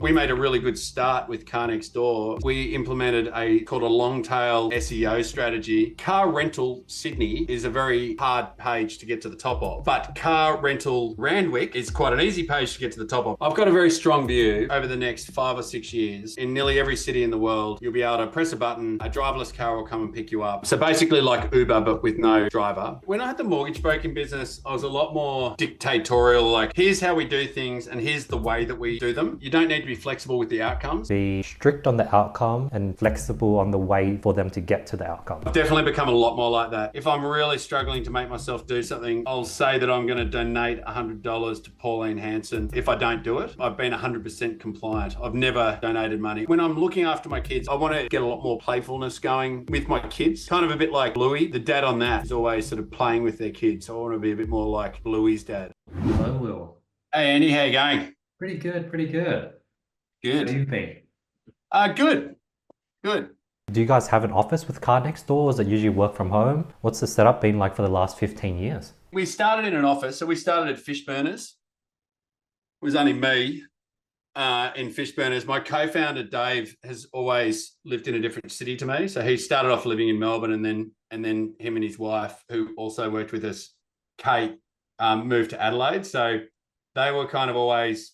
We made a really good start with Car Next Door. We implemented called a Long-Tail SEO strategy. Car rental Sydney is a very hard page to get to the top of, but car rental Randwick is quite an easy page to get to the top of. I've got a very strong view over the next 5 or 6 years. In nearly every city in the world, you'll be able to press a button, a driverless car will come and pick you up. So basically like Uber, but with no driver. When I had the mortgage broking business, I was a lot more dictatorial, like here's how we do things and here's the way that we do them. You don't need to be flexible with the outcomes. Be strict on the outcome and flexible on the way for them to get to the outcome. I've definitely become a lot more like that. If I'm really struggling to make myself do something, I'll say that I'm going to donate $100 to Pauline Hanson. If I don't do it, I've been 100% compliant. I've never donated money. When I'm looking after my kids, I want to get a lot more playfulness going with my kids. Kind of a bit like Bluey. The dad on that is always sort of playing with their kids. So I want to be a bit more like Bluey's dad. Hello, Will. Hey, Andy, how you going? Pretty good, pretty good. Good. How have you been? Good. Good. Do you guys have an office with Car Next Door? Or is it usually work from home? What's the setup been like for the last 15 years? We started in an office. So we started at Fish Burners. It was only me in Fish Burners. My co-founder, Dave, has always lived in a different city to me. So he started off living in Melbourne and then him and his wife, who also worked with us, Kate, moved to Adelaide. So they were kind of always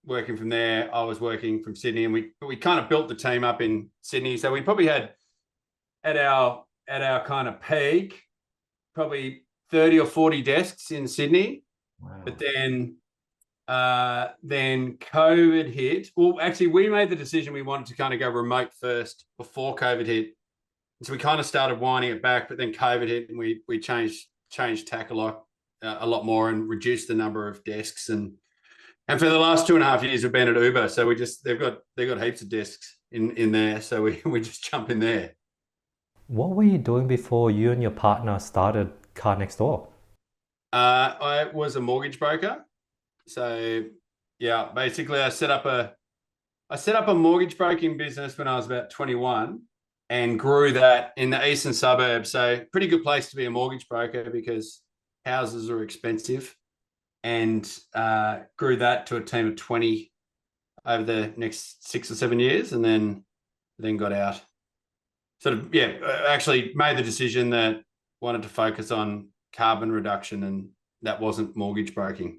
working from there. I was working from Sydney, and we kind of built the team up in Sydney. So we probably had at our kind of peak, probably 30 or 40 desks in Sydney. Wow. But then COVID hit. Well, actually, we made the decision we wanted to kind of go remote first before COVID hit. So we kind of started winding it back, but then COVID hit, and we changed tack a lot more and reduced the number of desks. And for the last 2.5 years, we've been at Uber. So they've got heaps of desks in there. So we just jump in there. What were you doing before you and your partner started Car Next Door? I was a mortgage broker. So yeah, basically I set up a mortgage broking business when I was about 21 and grew that in the eastern suburbs. So pretty good place to be a mortgage broker because houses are expensive. And grew that to a team of 20 over the next 6 or 7 years, and then got out. Actually made the decision that wanted to focus on carbon reduction, and that wasn't mortgage broking.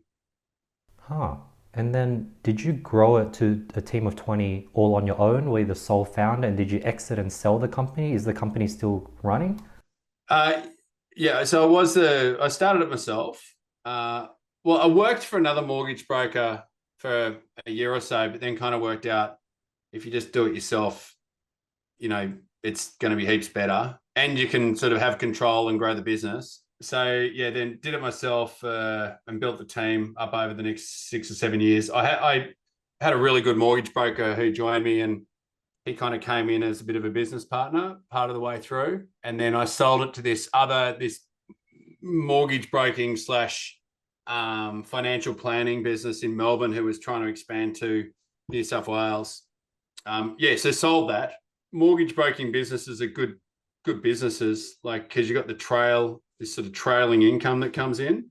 Huh. And then did you grow it to a team of 20 all on your own? Were you the sole founder, and did you exit and sell the company? Is the company still running? Yeah, so I started it myself. Well, I worked for another mortgage broker for a year or so, but then kind of worked out if you just do it yourself, it's going to be heaps better and you can sort of have control and grow the business. So yeah, then did it myself and built the team up over the next 6 or 7 years. I had a really good mortgage broker who joined me, and he kind of came in as a bit of a business partner part of the way through. And then I sold it to this mortgage broking / financial planning business in Melbourne who was trying to expand to New South Wales. So sold that. Mortgage broking businesses are good businesses, like because you got this sort of trailing income that comes in.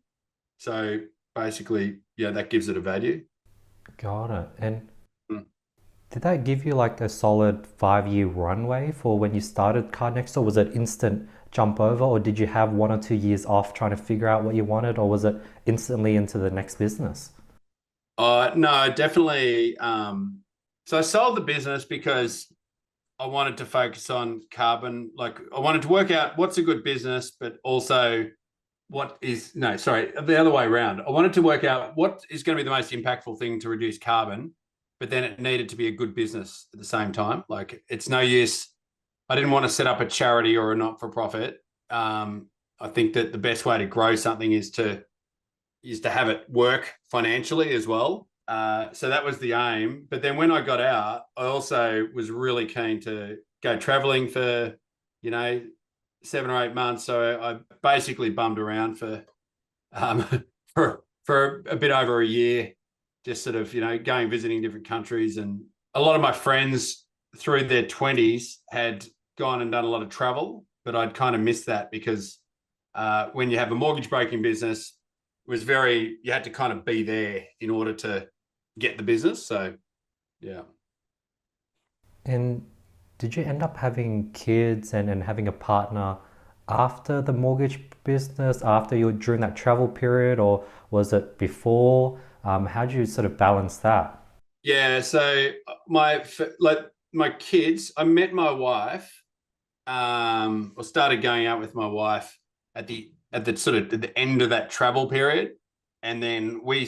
So basically, yeah, that gives it a value. Got it. And did that give you like a solid 5-year runway for when you started Car Next Door? Was it instant jump over, or did you have 1 or 2 years off trying to figure out what you wanted, or was it instantly into the next business? No, definitely. So I sold the business because I wanted to focus on carbon. Like I wanted to work out what's a good business, but also the other way around. I wanted to work out what is going to be the most impactful thing to reduce carbon, but then it needed to be a good business at the same time. Like it's no use. I didn't want to set up a charity or a not-for-profit. I think that the best way to grow something is to have it work financially as well. So that was the aim. But then when I got out, I also was really keen to go traveling for, 7 or 8 months. So I basically bummed around for a bit over a year, just sort of, going visiting different countries. And a lot of my friends through their 20s had gone and done a lot of travel, but I'd kind of missed that because when you have a mortgage broking business, it was you had to kind of be there in order to get the business. So Yeah. And did you end up having kids and having a partner after the mortgage business, after you during that travel period, or was it before? How did you sort of balance that? Yeah. So my kids, I met my wife, or started going out with my wife at the sort of at the end of that travel period. And then we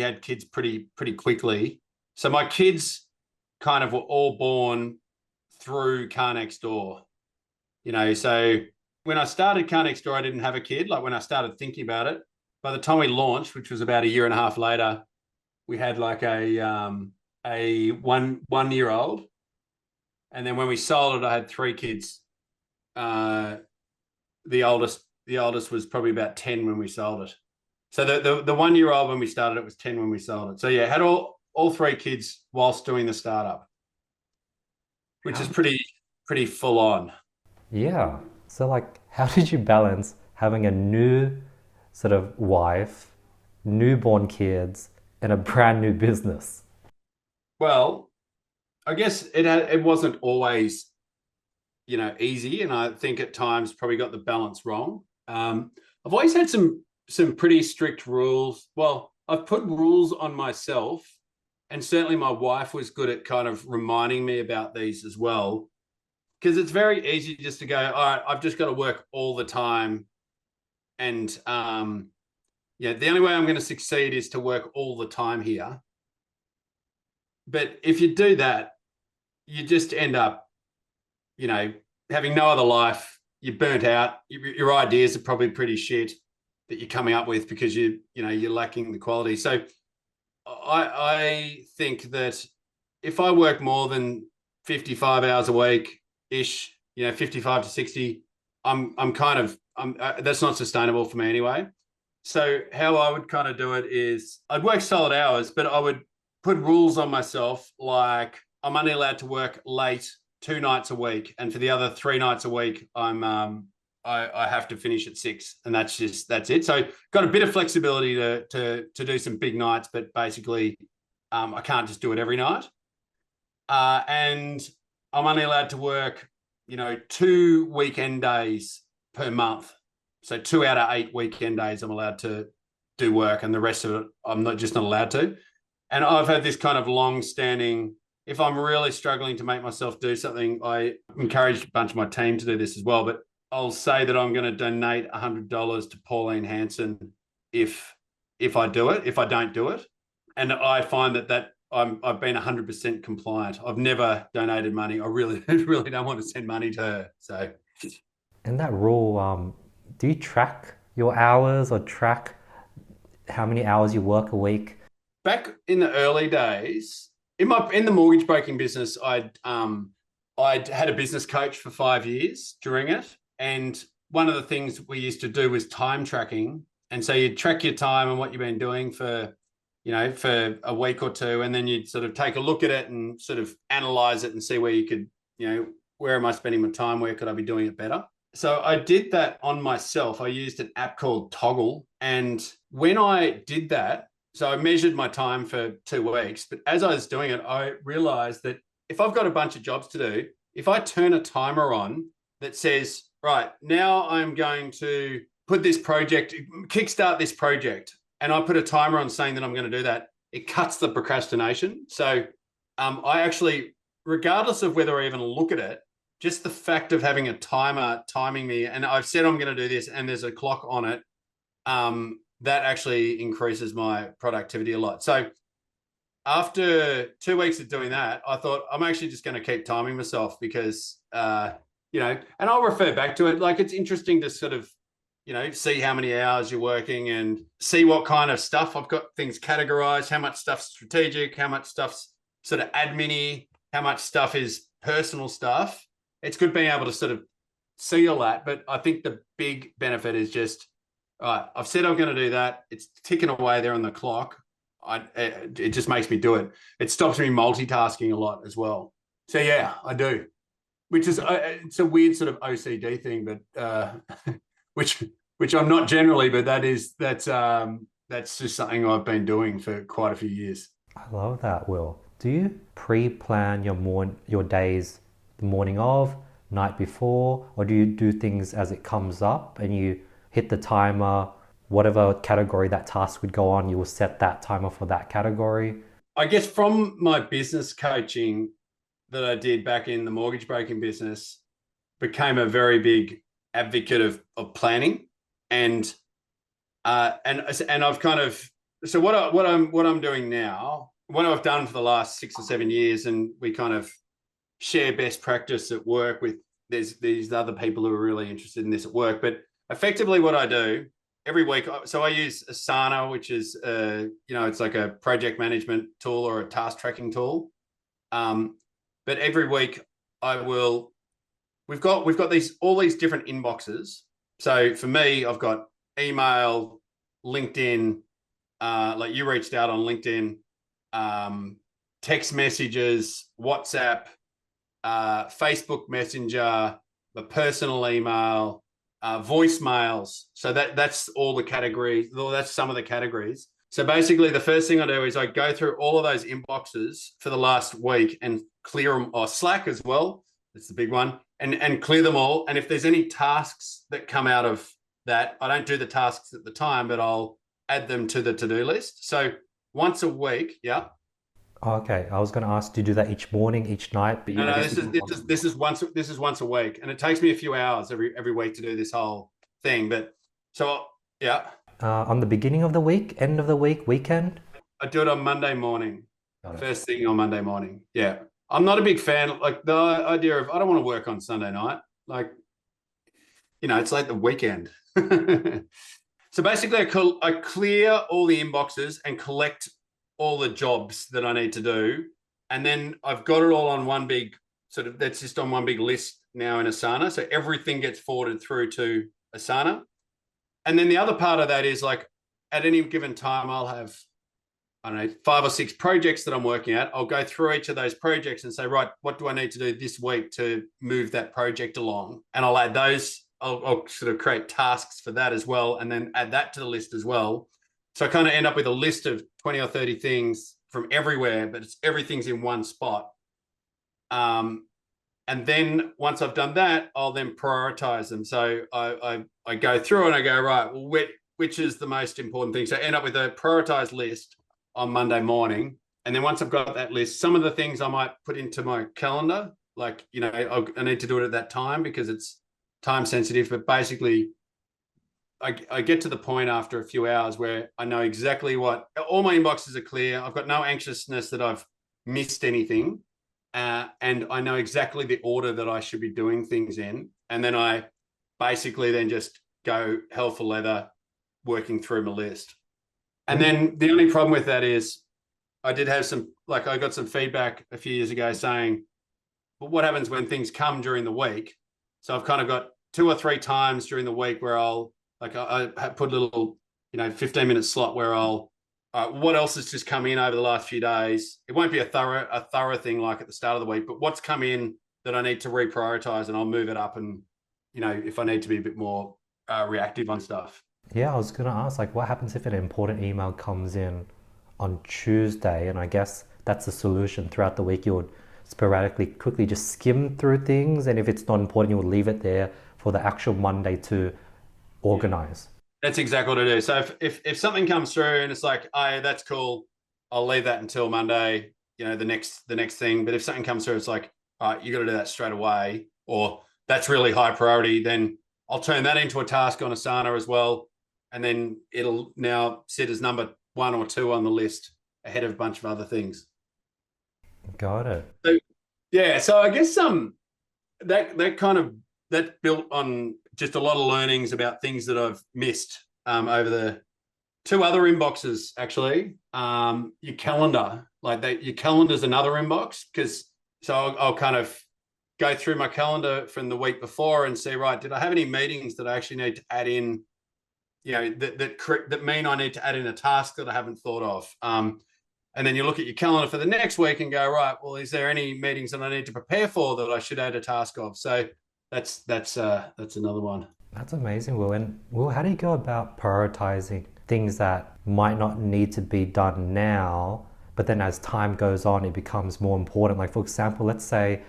had kids pretty quickly. So my kids kind of were all born through Car Next Door. So when I started Car Next Door, I didn't have a kid. Like when I started thinking about it, by the time we launched, which was about a year and a half later, we had like a one year old. And then when we sold it, I had three kids. Uh, the oldest was probably about 10 when we sold it. So the 1 year old when we started it was 10 when we sold it. So yeah, had all three kids whilst doing the startup, which is How, pretty full on. Yeah. So like, how did you balance having a new sort of wife, newborn kids, and a brand new business? Well, I guess it wasn't always easy, and I think at times probably got the balance wrong. I've always had some pretty strict rules. Well, I've put rules on myself, and certainly my wife was good at kind of reminding me about these as well. Because it's very easy just to go, all right, I've just got to work all the time, and yeah, the only way I'm going to succeed is to work all the time here. But if you do that, you just end up you know, having no other life, you're burnt out. Your ideas are probably pretty shit that you're coming up with because you're lacking the quality. So I think that if I work more than 55 hours a week ish, 55 to 60, that's not sustainable for me anyway. So how I would kind of do it is I'd work solid hours, but I would put rules on myself like I'm only allowed to work late 2 nights a week, and for the other 3 nights a week, I have to finish at 6, and that's it. So got a bit of flexibility to do some big nights, but basically I can't just do it every night. And I'm only allowed to work, 2 weekend days per month. So 2 out of 8 weekend days I'm allowed to do work, and the rest of it I'm not allowed to. And I've had this kind of long-standing. If I'm really struggling to make myself do something, I encourage a bunch of my team to do this as well. But I'll say that I'm going to donate $100 to Pauline Hanson if I do it. If I don't do it, and I find that I've been 100% compliant. I've never donated money. I really really don't want to send money to her. So, And that rule, do you track your hours or track how many hours you work a week? back in the early days, in the mortgage broking business, I'd had a business coach for 5 years during it, and one of the things we used to do was time tracking. And so you'd track your time and what you've been doing for a week or two, and then you'd sort of take a look at it and sort of analyze it and see where you could, where am I spending my time? Where could I be doing it better? So I did that on myself. I used an app called Toggle. And when I did that, so I measured my time for 2 weeks, but as I was doing it, I realized that if I've got a bunch of jobs to do, if I turn a timer on that says, right, now I'm going to kickstart this project, and I put a timer on saying that I'm going to do that, it cuts the procrastination. So I actually, regardless of whether I even look at it, just the fact of having a timer timing me, and I've said I'm going to do this, and there's a clock on it, that actually increases my productivity a lot. So after 2 weeks of doing that, I thought I'm actually just going to keep timing myself because, and I'll refer back to it. Like, it's interesting to sort of, see how many hours you're working and see what kind of stuff. I've got things categorized, how much stuff's strategic, how much stuff's sort of admin-y, how much stuff is personal stuff. It's good being able to sort of see all that. But I think the big benefit is just, all right, I've said I'm going to do that. It's ticking away there on the clock. It just makes me do it. It stops me multitasking a lot as well. So yeah, I do, which is it's a weird sort of OCD thing, but which I'm not generally, but that's just something I've been doing for quite a few years. I love that, Will. Do you pre-plan your days the morning of, night before, or do you do things as it comes up and you hit the timer, whatever category that task would go on, you will set that timer for that category? I guess from my business coaching that I did back in the mortgage broking business, became a very big advocate of planning, and I've kind of, so what I'm doing now, what I've done for the last 6 or 7 years, and we kind of share best practice at work with these other people who are really interested in this at work. But effectively what I do every week, so I use Asana, which is it's like a project management tool or a task tracking tool. But every week we've got all these different inboxes. So for me, I've got email, LinkedIn, like you reached out on LinkedIn, text messages, WhatsApp, Facebook Messenger, the personal email, voicemails. So that's all the categories. That's some of the categories. So basically, the first thing I do is I go through all of those inboxes for the last week and clear them, or Slack as well. That's the big one, and clear them all. And if there's any tasks that come out of that, I don't do the tasks at the time, but I'll add them to the to-do list. So once a week, yeah. Oh, okay, I was going to ask, do you do that each morning, each night? But No, this is once a week, and it takes me a few hours every week to do this whole thing. But so yeah, on the beginning of the week, end of the week, weekend? I do it on Monday morning, Got it. first thing on Monday morning. Yeah, I'm not a big fan, like the idea of I don't want to work on Sunday night. Like, it's like the weekend. So basically, I clear all the inboxes and collect all the jobs that I need to do. And then I've got it all on one big that's just on one big list now in Asana. So everything gets forwarded through to Asana. And then the other part of that is, like, at any given time, I'll have, I don't know, 5 or 6 projects that I'm working at. I'll go through each of those projects and say, right, what do I need to do this week to move that project along? And I'll add those. I'll sort of create tasks for that as well, and then add that to the list as well. So I kind of end up with a list of 20 or 30 things from everywhere, but everything's in one spot. And then once I've done that, I'll then prioritize them. So I go through and I go, right, well, which is the most important thing? So I end up with a prioritized list on Monday morning. And then once I've got that list, some of the things I might put into my calendar, like, I need to do it at that time because it's time sensitive. But basically, I get to the point after a few hours where I know exactly all my inboxes are clear. I've got no anxiousness that I've missed anything. And I know exactly the order that I should be doing things in. And then I basically then just go hell for leather working through my list. And then the only problem with that is I did have I got some feedback a few years ago saying, well, what happens when things come during the week? So I've kind of got 2 or 3 times during the week where I put a little, 15-minute slot where what else has just come in over the last few days? It won't be a thorough thing like at the start of the week, but what's come in that I need to reprioritize, and I'll move it up, and if I need to be a bit more reactive on stuff. Yeah, I was going to ask, like, what happens if an important email comes in on Tuesday? And I guess that's the solution. Throughout the week, you would sporadically, quickly just skim through things, and if it's not important, you would leave it there for the actual Monday to organize. That's exactly what I do. So if something comes through and it's like, oh, that's cool, I'll leave that until Monday, the next thing. But if something comes through, it's like, all right, you got to do that straight away, or that's really high priority, then I'll turn that into a task on Asana as well. And then it'll now sit as number 1 or 2 on the list ahead of a bunch of other things. Got it. So, yeah. So I guess that built on just a lot of learnings about things that I've missed over the 2 other inboxes, actually. Your calendar, your calendar is another inbox, so I'll kind of go through my calendar from the week before and see, right, did I have any meetings that I actually need to add in, that mean I need to add in a task that I haven't thought of. And then you look at your calendar for the next week and go, right, well, is there any meetings that I need to prepare for that I should add a task of? So that's another one. That's amazing, Will. And Will, how do you go about prioritizing things that might not need to be done now, but then as time goes on, it becomes more important. Like, for example, let's say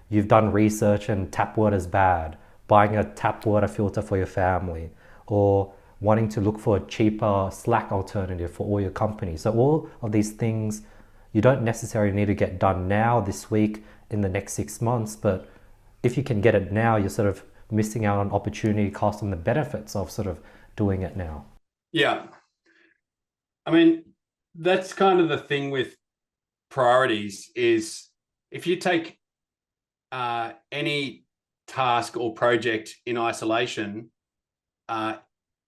you've done research and tap water is bad, buying a tap water filter for your family, or wanting to look for a cheaper Slack alternative for all your company. So all of these things you don't necessarily need to get done now, this week, in the next 6 months, but if you can get it now, you're sort of missing out on opportunity cost and the benefits of sort of doing it now. Yeah. I mean, that's kind of the thing with priorities is if you take any task or project in isolation, I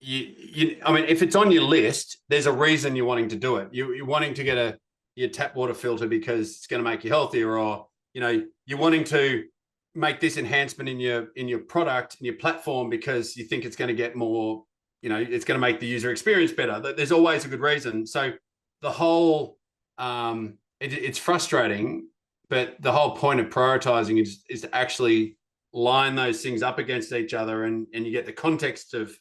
mean, if it's on your list, there's a reason you're wanting to do it. You're wanting to get your tap water filter because it's going to make you healthier, or you're wanting to make this enhancement in your product, in your platform, because you think it's going to get more, it's going to make the user experience better. There's always a good reason. So the whole it's frustrating, but the whole point of prioritizing is to actually line those things up against each other, and you get the context of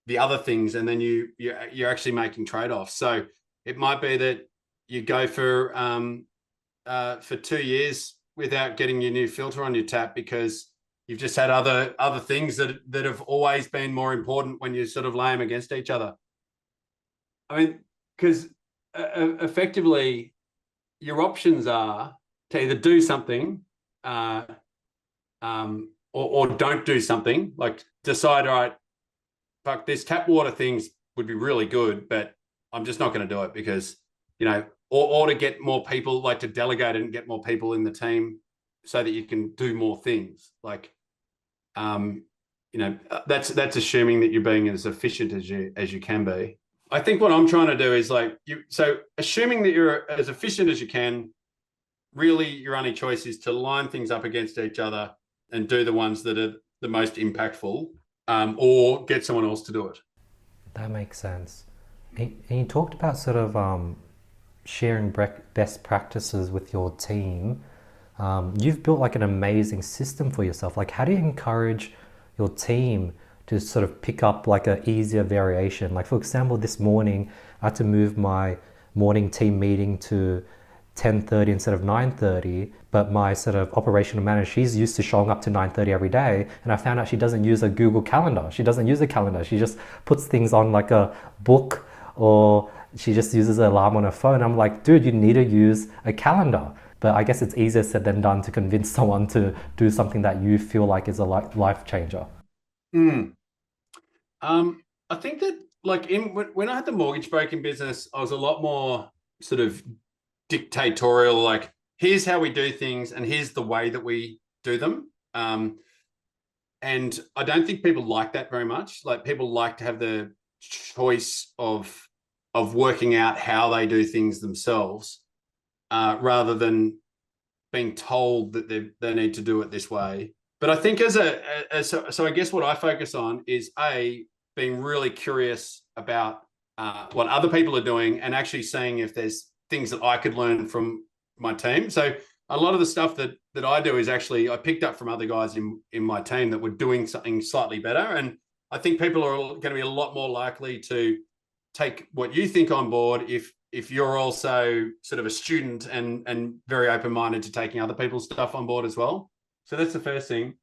the other things, and then you're actually making trade-offs. So it might be that you go for 2 years without getting your new filter on your tap because you've just had other things that have always been more important when you sort of lay them against each other. I mean, because effectively your options are to either do something or don't do something. Like decide, all right, fuck, this tap water things would be really good, but I'm just not going to do it because, or to get more people, like to delegate it and get more people in the team so that you can do more things. Like, that's assuming that you're being as efficient as you can be. I think what I'm trying to do is so assuming that you're as efficient as you can, really your only choice is to line things up against each other and do the ones that are the most impactful, or get someone else to do it. That makes sense. And you talked about sort of sharing best practices with your team. You've built like an amazing system for yourself. Like, how do you encourage your team to sort of pick up like an easier variation? Like, for example, this morning I had to move my morning team meeting to 10:30 instead of 9:30, but my sort of operational manager, she's used to showing up to 9:30 every day, and I found out she doesn't use a Google Calendar. She doesn't use a calendar. She just puts things on like a book, or she just uses an alarm on her phone. I'm like, dude, you need to use a calendar. But I guess it's easier said than done to convince someone to do something that you feel like is a life changer. I think that when I had the mortgage broking business, I was a lot more sort of dictatorial, like here's how we do things and here's the way that we do them. And I don't think people like that very much. Like, people like to have the choice of working out how they do things themselves, rather than being told that they need to do it this way. But I think so I guess what I focus on is being really curious about what other people are doing, and actually seeing if there's things that I could learn from my team. So a lot of the stuff that I do is actually I picked up from other guys in my team that were doing something slightly better. And I think people are going to be a lot more likely to take what you think on board if you're also sort of a student and very open-minded to taking other people's stuff on board as well. So that's the first thing.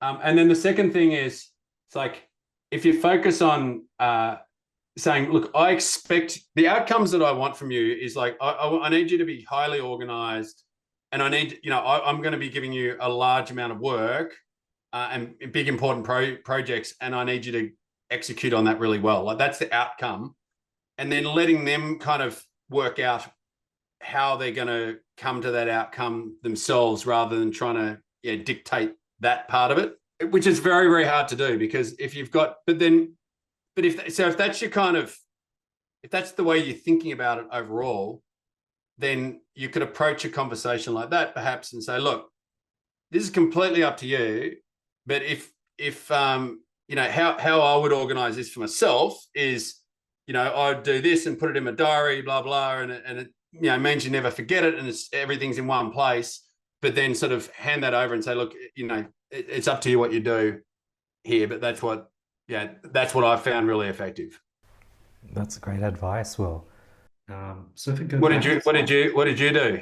And then the second thing is, it's like, if you focus on saying, look, I expect the outcomes that I want from you is like, I need you to be highly organized, and I need, I'm going to be giving you a large amount of work and big important projects, and I need you to execute on that really well. Like, that's the outcome. And then letting them kind of work out how they're going to come to that outcome themselves, rather than trying to dictate that part of it, which is very, very hard to do, because if you've got, if that's if that's the way you're thinking about it overall, then you could approach a conversation like that perhaps and say, look, this is completely up to you, but if how I would organize this for myself is, I'd do this and put it in my diary, blah, blah. And it means you never forget it, and everything's in one place, but then sort of hand that over and say, look, it's up to you what you do here, but that's what I found really effective. That's great advice, Will. So if we go What did back you to, what did you do?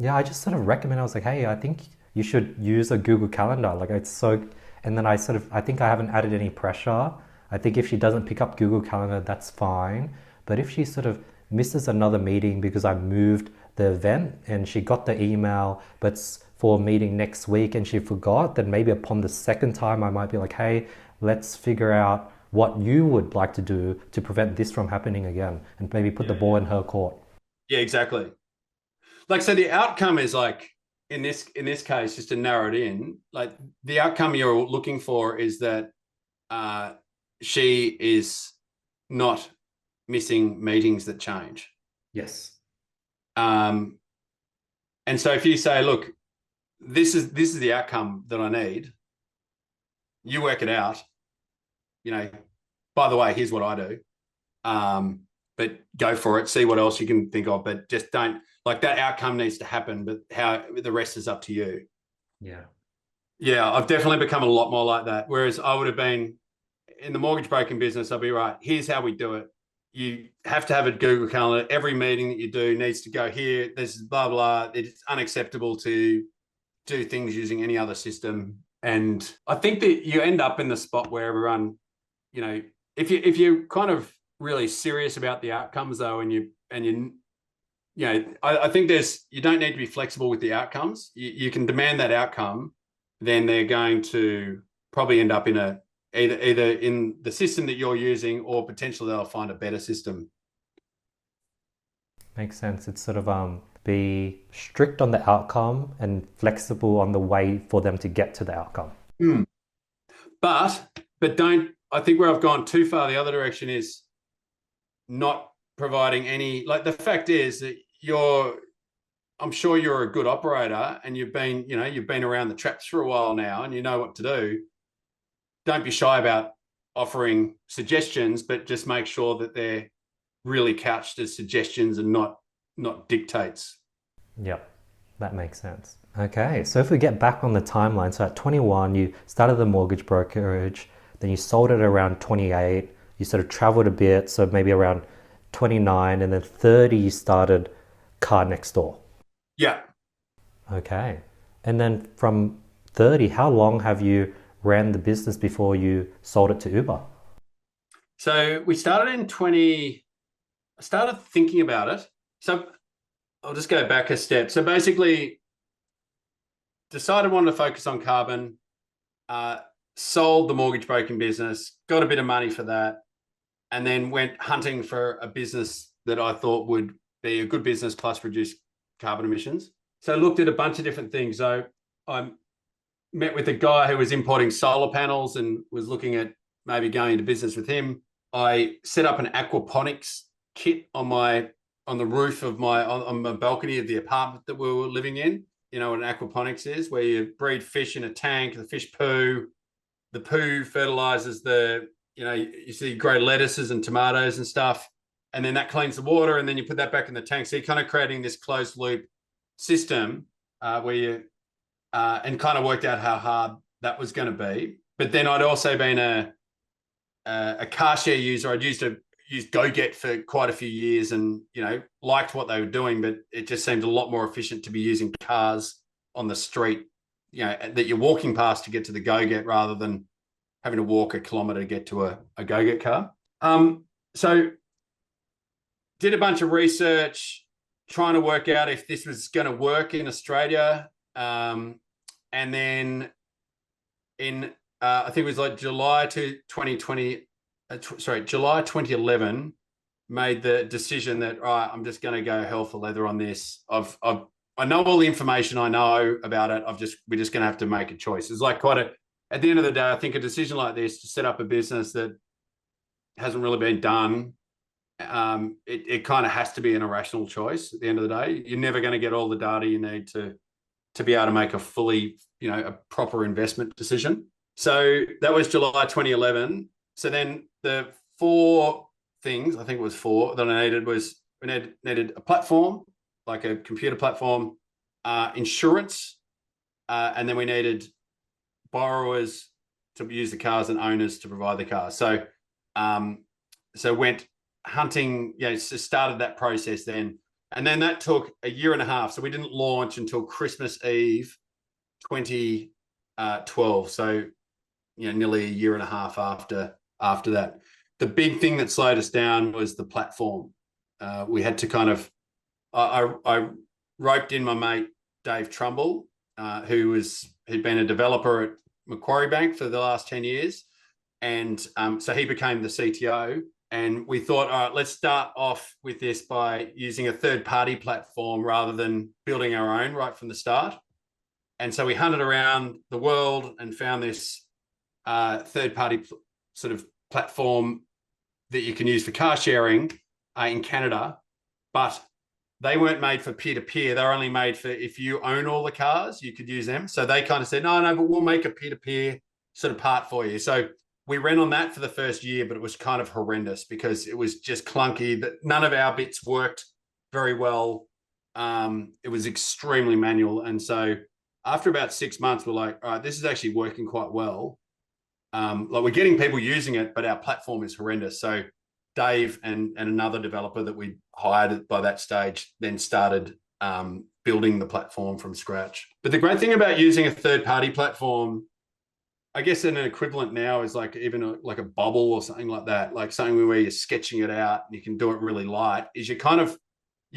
Yeah, I just sort of recommend. I was like, hey, I think you should use a Google Calendar. Like it's so, and then I think I haven't added any pressure. I think if she doesn't pick up Google Calendar, that's fine. But if she sort of misses another meeting because I moved the event and she got the email, but it's for a meeting next week and she forgot, then maybe upon the second time I might be like, hey, let's figure out what you would like to do to prevent this from happening again, and maybe put the ball in her court. Yeah, exactly. Like, so the outcome is like in this case, just to narrow it in, like the outcome you're looking for is that uh, she is not missing meetings that change. yes, Um, and so if you say, look, this is the outcome that I need, you work it out. You know, by the way, here's what I do. But go for it. See what else you can think of. But just don't, like, that outcome needs to happen. But how the rest is up to you. yeah, Yeah, I've definitely become a lot more like that. Whereas I would have been in the mortgage broking business, I'll be right. Here's how we do it. You have to have a Google Calendar. Every meeting that you do needs to go here. This is blah blah. It's unacceptable to do things using any other system. And I think that you end up in the spot where everyone, you know, if you're kind of really serious about the outcomes though, I think you don't need to be flexible with the outcomes. You can demand that outcome, then they're going to probably end up in either in the system that you're using, or potentially they'll find a better system. Makes sense. It's sort of be strict on the outcome and flexible on the way for them to get to the outcome. Hmm. But don't. I think where I've gone too far the other direction is not providing any. Like, the fact is that I'm sure you're a good operator and you've been around the traps for a while now and you know what to do. Don't be shy about offering suggestions, but just make sure that they're really couched as suggestions and not dictates. Yep, that makes sense. Okay, so if we get back on the timeline, so at 21, you started the mortgage brokerage, then you sold it around 28, you sort of traveled a bit, so maybe around 29, and then 30, you started Car Next Door. Yeah. Okay, and then from 30, how long have you ran the business before you sold it to Uber? So we started in 20. I started thinking about it. So I'll just go back a step. So basically, decided I wanted to focus on carbon, uh, sold the mortgage broking business, got a bit of money for that, and then went hunting for a business that I thought would be a good business plus reduce carbon emissions. So I looked at a bunch of different things. So I met with a guy who was importing solar panels and was looking at maybe going into business with him. I set up an aquaponics kit on the roof of on my balcony of the apartment that we were living in. You know what an aquaponics is, where you breed fish in a tank, the fish poo, the poo fertilizes you see grow lettuces and tomatoes and stuff, and then that cleans the water, and then you put that back in the tank. So you're kind of creating this closed loop system where you and kind of worked out how hard that was going to be. But then I'd also been a car share user. I'd used GoGet for quite a few years, and liked what they were doing, but it just seemed a lot more efficient to be using cars on the street, that you're walking past to get to the GoGet rather than having to walk a kilometre to get to a GoGet car. So did a bunch of research trying to work out if this was going to work in Australia. And then in I think it was like July 2011, made the decision that, all right, I'm just going to go hell for leather on this. I know all the information I know about it. We're just going to have to make a choice. It's like at the end of the day, I think a decision like this to set up a business that hasn't really been done, it kind of has to be an irrational choice at the end of the day. You're never going to get all the data you need to be able to make a fully, a proper investment decision. So that was July 2011. So then the four things, I think it was four, that I needed was we needed a platform, like a computer platform, insurance, and then we needed borrowers to use the cars and owners to provide the cars. So went hunting, started that process then. And then that took a year and a half. So we didn't launch until Christmas Eve 2012. So, nearly a year and a half after that. The big thing that slowed us down was the platform. We had to kind of, I roped in my mate, Dave Trumbull, who'd been a developer at Macquarie Bank for the last 10 years. And so he became the CTO. And we thought, all right, let's start off with this by using a third-party platform rather than building our own right from the start. And so we hunted around the world and found this third-party sort of platform that you can use for car sharing in Canada, but they weren't made for peer-to-peer. They're only made for if you own all the cars, you could use them. So they kind of said, no, but we'll make a peer-to-peer sort of part for you. So we ran on that for the first year, but it was kind of horrendous because it was just clunky. That none of our bits worked very well. It was extremely manual. And so after about 6 months, we're like, all right, this is actually working quite well. Like we're getting people using it, but our platform is horrendous. So Dave and another developer that we hired by that stage then started building the platform from scratch. But the great thing about using a third-party platform, I guess an equivalent now is like even like a bubble or something like that, like something where you're sketching it out and you can do it really light, is you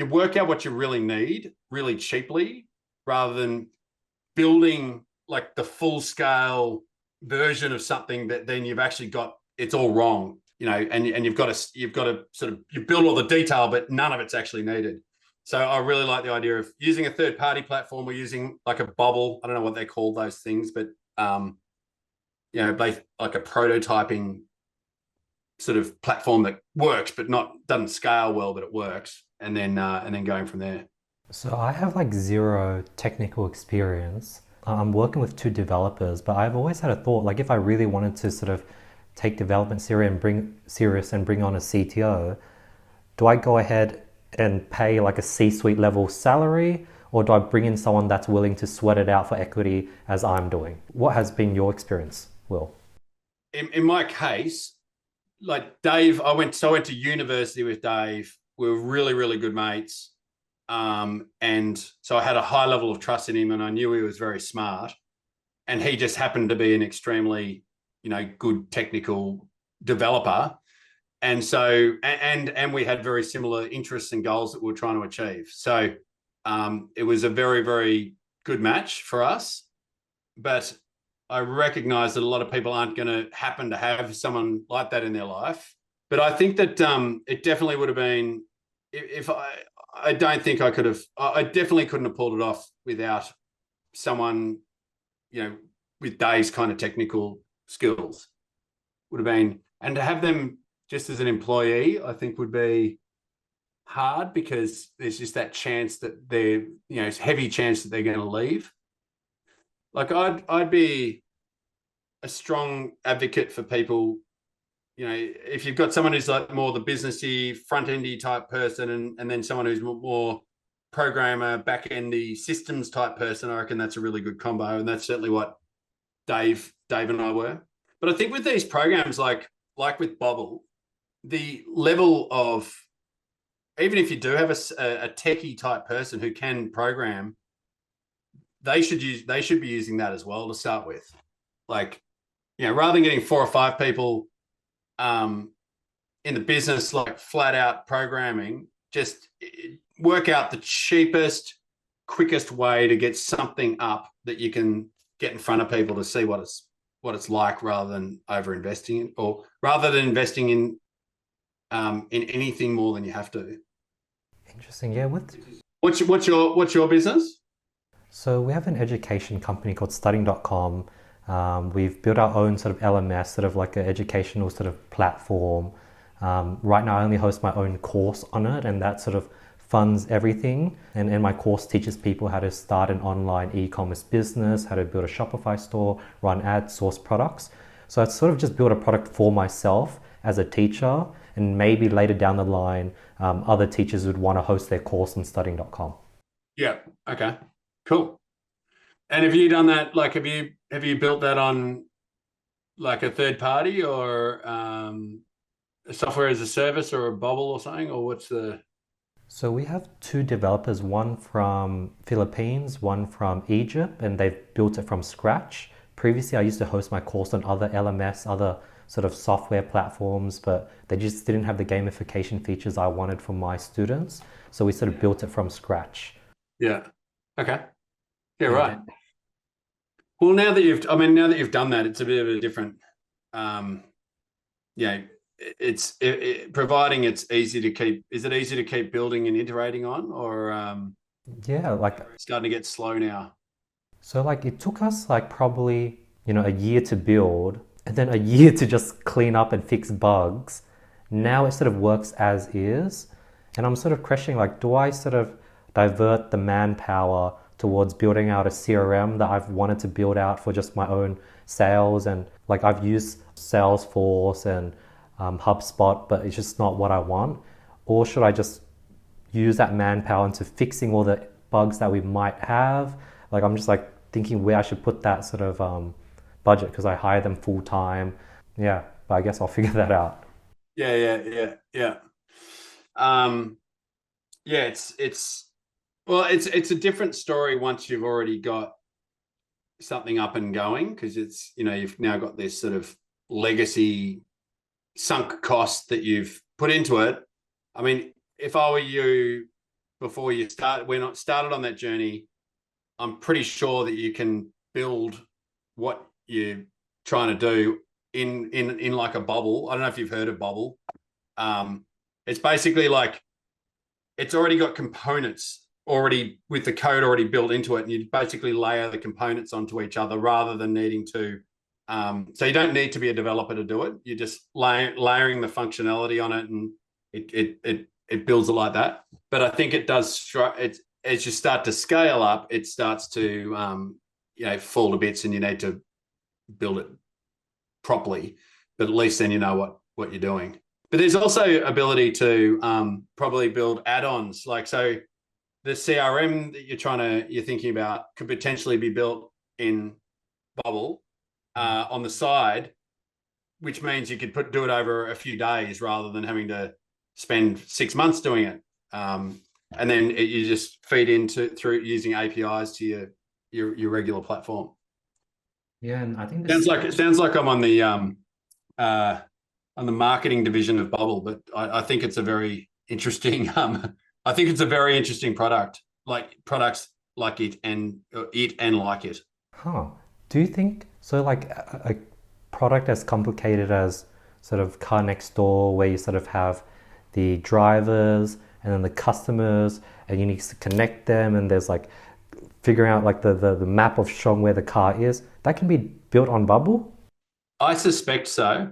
work out what you really need really cheaply rather than building like the full scale version of something that then you've actually got, it's all wrong, and you've got to sort of, you build all the detail, but none of it's actually needed. So I really like the idea of using a third party platform or using like a bubble. I don't know what they call those things, but like a prototyping sort of platform that works, but doesn't scale well, but it works. And then going from there. So I have like zero technical experience. I'm working with 2 developers, but I've always had a thought, like if I really wanted to sort of take development serious and bring on a CTO, do I go ahead and pay like a C-suite level salary, or do I bring in someone that's willing to sweat it out for equity as I'm doing? What has been your experience, Will? In my case, like Dave, I went to university with Dave. We were really, really good mates. And so I had a high level of trust in him and I knew he was very smart, and he just happened to be an extremely, good technical developer. And so, and we had very similar interests and goals that we were trying to achieve. So, it was a very, very good match for us, but I recognize that a lot of people aren't going to happen to have someone like that in their life. But I think that, it definitely would have been, if I don't think I could have, I definitely couldn't have pulled it off without someone, with Dave's kind of technical skills. Would have been, and to have them just as an employee, I think would be hard because there's just that chance that they're, it's heavy chance that they're going to leave. Like I'd be a strong advocate for people, if you've got someone who's like more the businessy, front-endy type person, and then someone who's more programmer, back-endy systems type person, I reckon that's a really good combo. And that's certainly what Dave and I were. But I think with these programs, like with Bobble, the level of, even if you do have a techie type person who can program, they should be using that as well to start with. Like, rather than getting 4 or 5 people in the business, like flat out programming, just work out the cheapest, quickest way to get something up that you can get in front of people to see what it's like, rather than over investing in, or rather than investing in anything more than you have to. Interesting. Yeah. What's your business? So we have an education company called studying.com. We've built our own sort of LMS, sort of like an educational sort of platform. Right now I only host my own course on it, and that sort of funds everything. And my course teaches people how to start an online e-commerce business, how to build a Shopify store, run ads, source products. So I sort of just built a product for myself as a teacher, and maybe later down the line, other teachers would want to host their course on studying.com. Yeah. Okay. Cool. And have you done that? Like, have you built that on like a third party, or software as a service or a bubble or something, or what's the? So we have two developers, one from Philippines, one from Egypt, and they've built it from scratch. Previously, I used to host my course on other LMS, other sort of software platforms, but they just didn't have the gamification features I wanted for my students. So we sort of built it from scratch. Yeah. Okay. Yeah. Yeah, Right. Well, now that you've done that, it's a bit of a different. Yeah. Providing it's easy to keep. Is it easy to keep building and iterating on, or Yeah, like it's starting to get slow now? so like it took us like probably, a year to build and then a year to just clean up and fix bugs. Now it sort of works as is. And I'm sort of questioning like, do I sort of divert the manpower towards building out a CRM that I've wanted to build out for just my own sales? And like I've used Salesforce and HubSpot, but it's just not what I want. Or should I just use that manpower into fixing all the bugs that we might have? Like I'm just like thinking where I should put that sort of budget because I hire them full time. Yeah, but I guess I'll figure that out. Yeah. Yeah. It's a different story once you've already got something up and going, because it's you've now got this sort of legacy sunk cost that you've put into it. I mean, if I were you, before you started on that journey, I'm pretty sure that you can build what you're trying to do in like a bubble. I don't know if you've heard of bubble. It's basically like it's already got components already with the code already built into it, and you basically layer the components onto each other rather than needing to. So you don't need to be a developer to do it. You're just layering the functionality on it, and it builds it like that. But I think it does. As you start to scale up, it starts to fall to bits, and you need to build it properly. But at least then you know what you're doing. But there's also ability to probably build add-ons. Like, so the CRM that you're thinking about could potentially be built in Bubble on the side, which means you could do it over a few days rather than having to spend 6 months doing it. And then you just feed through using APIs to your regular platform. Yeah, and I think Sounds like I'm on the marketing division of Bubble, but I think it's a very interesting. I think it's a very interesting product, like products like it and like it. Huh. Do you think so? Like a product as complicated as sort of car next door, where you sort of have the drivers and then the customers, and you need to connect them, and there's like figuring out like the map of showing where the car is. That can be built on Bubble. I suspect so.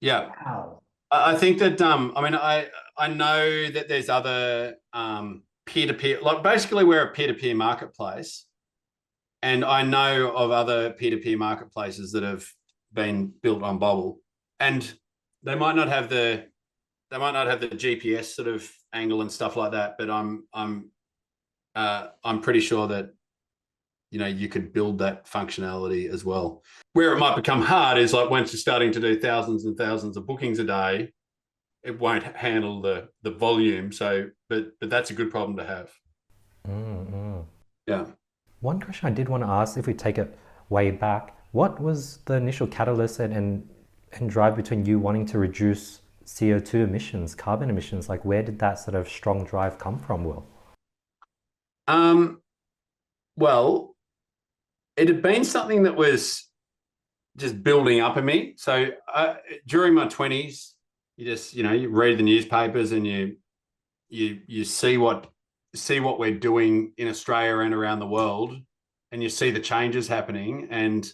Yeah. wow. I think that I know that there's other peer-to-peer, like basically we're a peer-to-peer marketplace, and I know of other peer-to-peer marketplaces that have been built on Bubble, and they might not have the GPS sort of angle and stuff like that, but I'm pretty sure that you could build that functionality as well. Where it might become hard is like once you're starting to do thousands and thousands of bookings a day, it won't handle the volume. So, but that's a good problem to have. Mm-hmm. Yeah. One question I did want to ask, if we take it way back, what was the initial catalyst and drive between you wanting to reduce CO2 emissions, carbon emissions? Like, where did that sort of strong drive come from, Will? Well, it had been something that was just building up in me. So during my 20s, you just you read the newspapers and you see what we're doing in Australia and around the world, and you see the changes happening. And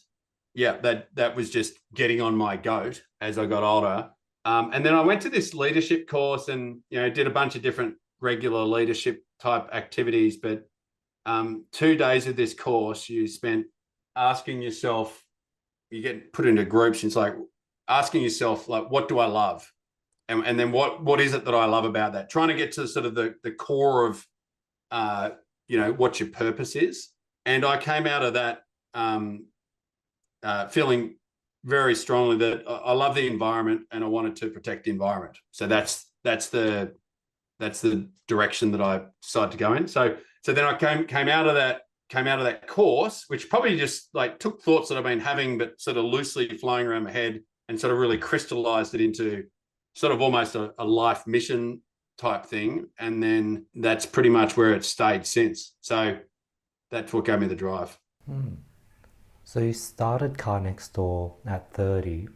yeah, that was just getting on my goat as I got older. And then I went to this leadership course and did a bunch of different regular leadership type activities. But 2 days of this course, you spent asking yourself, you get put into groups, and it's like asking yourself, like, what do I love? And then what is it that I love about that? Trying to get to sort of the core of, what your purpose is. And I came out of that feeling very strongly that I love the environment and I wanted to protect the environment. So that's the direction that I decided to go in. So then I came out of that course, which probably just like took thoughts that I've been having, but sort of loosely flying around my head, and sort of really crystallized it into sort of almost a life mission type thing. And then that's pretty much where it's stayed since. So that's what gave me the drive. So you started Car Next Door at 30.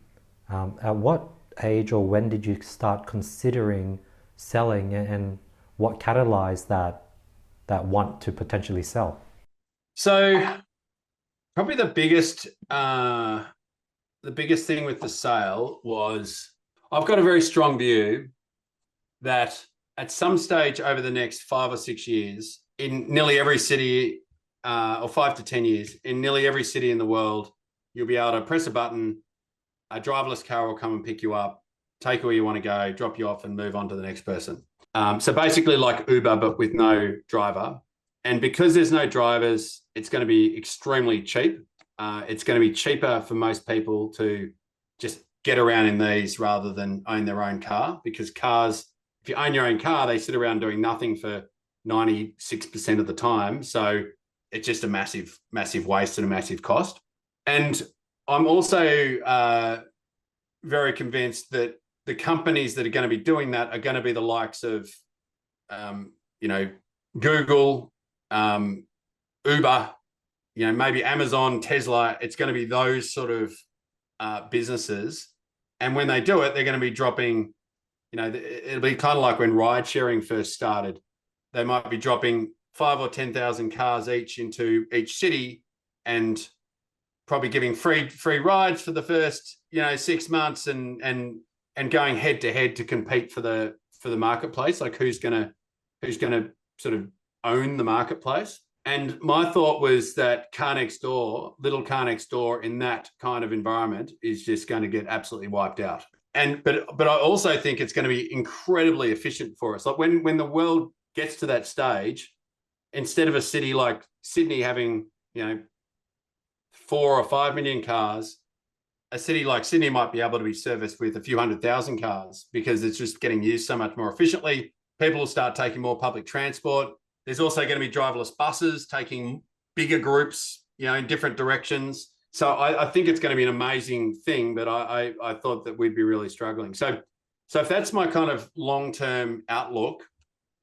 At what age or when did you start considering selling, and what catalyzed that want to potentially sell? So probably the biggest thing with the sale was I've got a very strong view that at some stage over the next 5 or 6 years, in nearly every city, or 5 to 10 years, in nearly every city in the world, you'll be able to press a button, a driverless car will come and pick you up, take you where you want to go, drop you off, and move on to the next person. So basically like Uber, but with no driver. And because there's no drivers, it's going to be extremely cheap. It's going to be cheaper for most people to just get around in these rather than own their own car, because cars, if you own your own car, they sit around doing nothing for 96% of the time. So it's just a massive, massive waste and a massive cost. And I'm also very convinced that the companies that are going to be doing that are going to be the likes of, Google, Uber, maybe Amazon, Tesla. It's going to be those sort of businesses. And when they do it, they're going to be dropping, it'll be kind of like when ride sharing first started. They might be dropping 5 or 10,000 cars each into each city, and probably giving free rides for the first 6 months, and going head to head to compete for the marketplace, like who's gonna sort of own the marketplace. And my thought was that little car next door in that kind of environment is just going to get absolutely wiped out. But I also think it's going to be incredibly efficient for us. Like when the world gets to that stage, instead of a city like Sydney having 4 or 5 million cars, a city like Sydney might be able to be serviced with a few 100,000 cars, because it's just getting used so much more efficiently. People will start taking more public transport. There's also going to be driverless buses taking bigger groups, in different directions. So I think it's going to be an amazing thing, but I thought that we'd be really struggling. So if that's my kind of long-term outlook,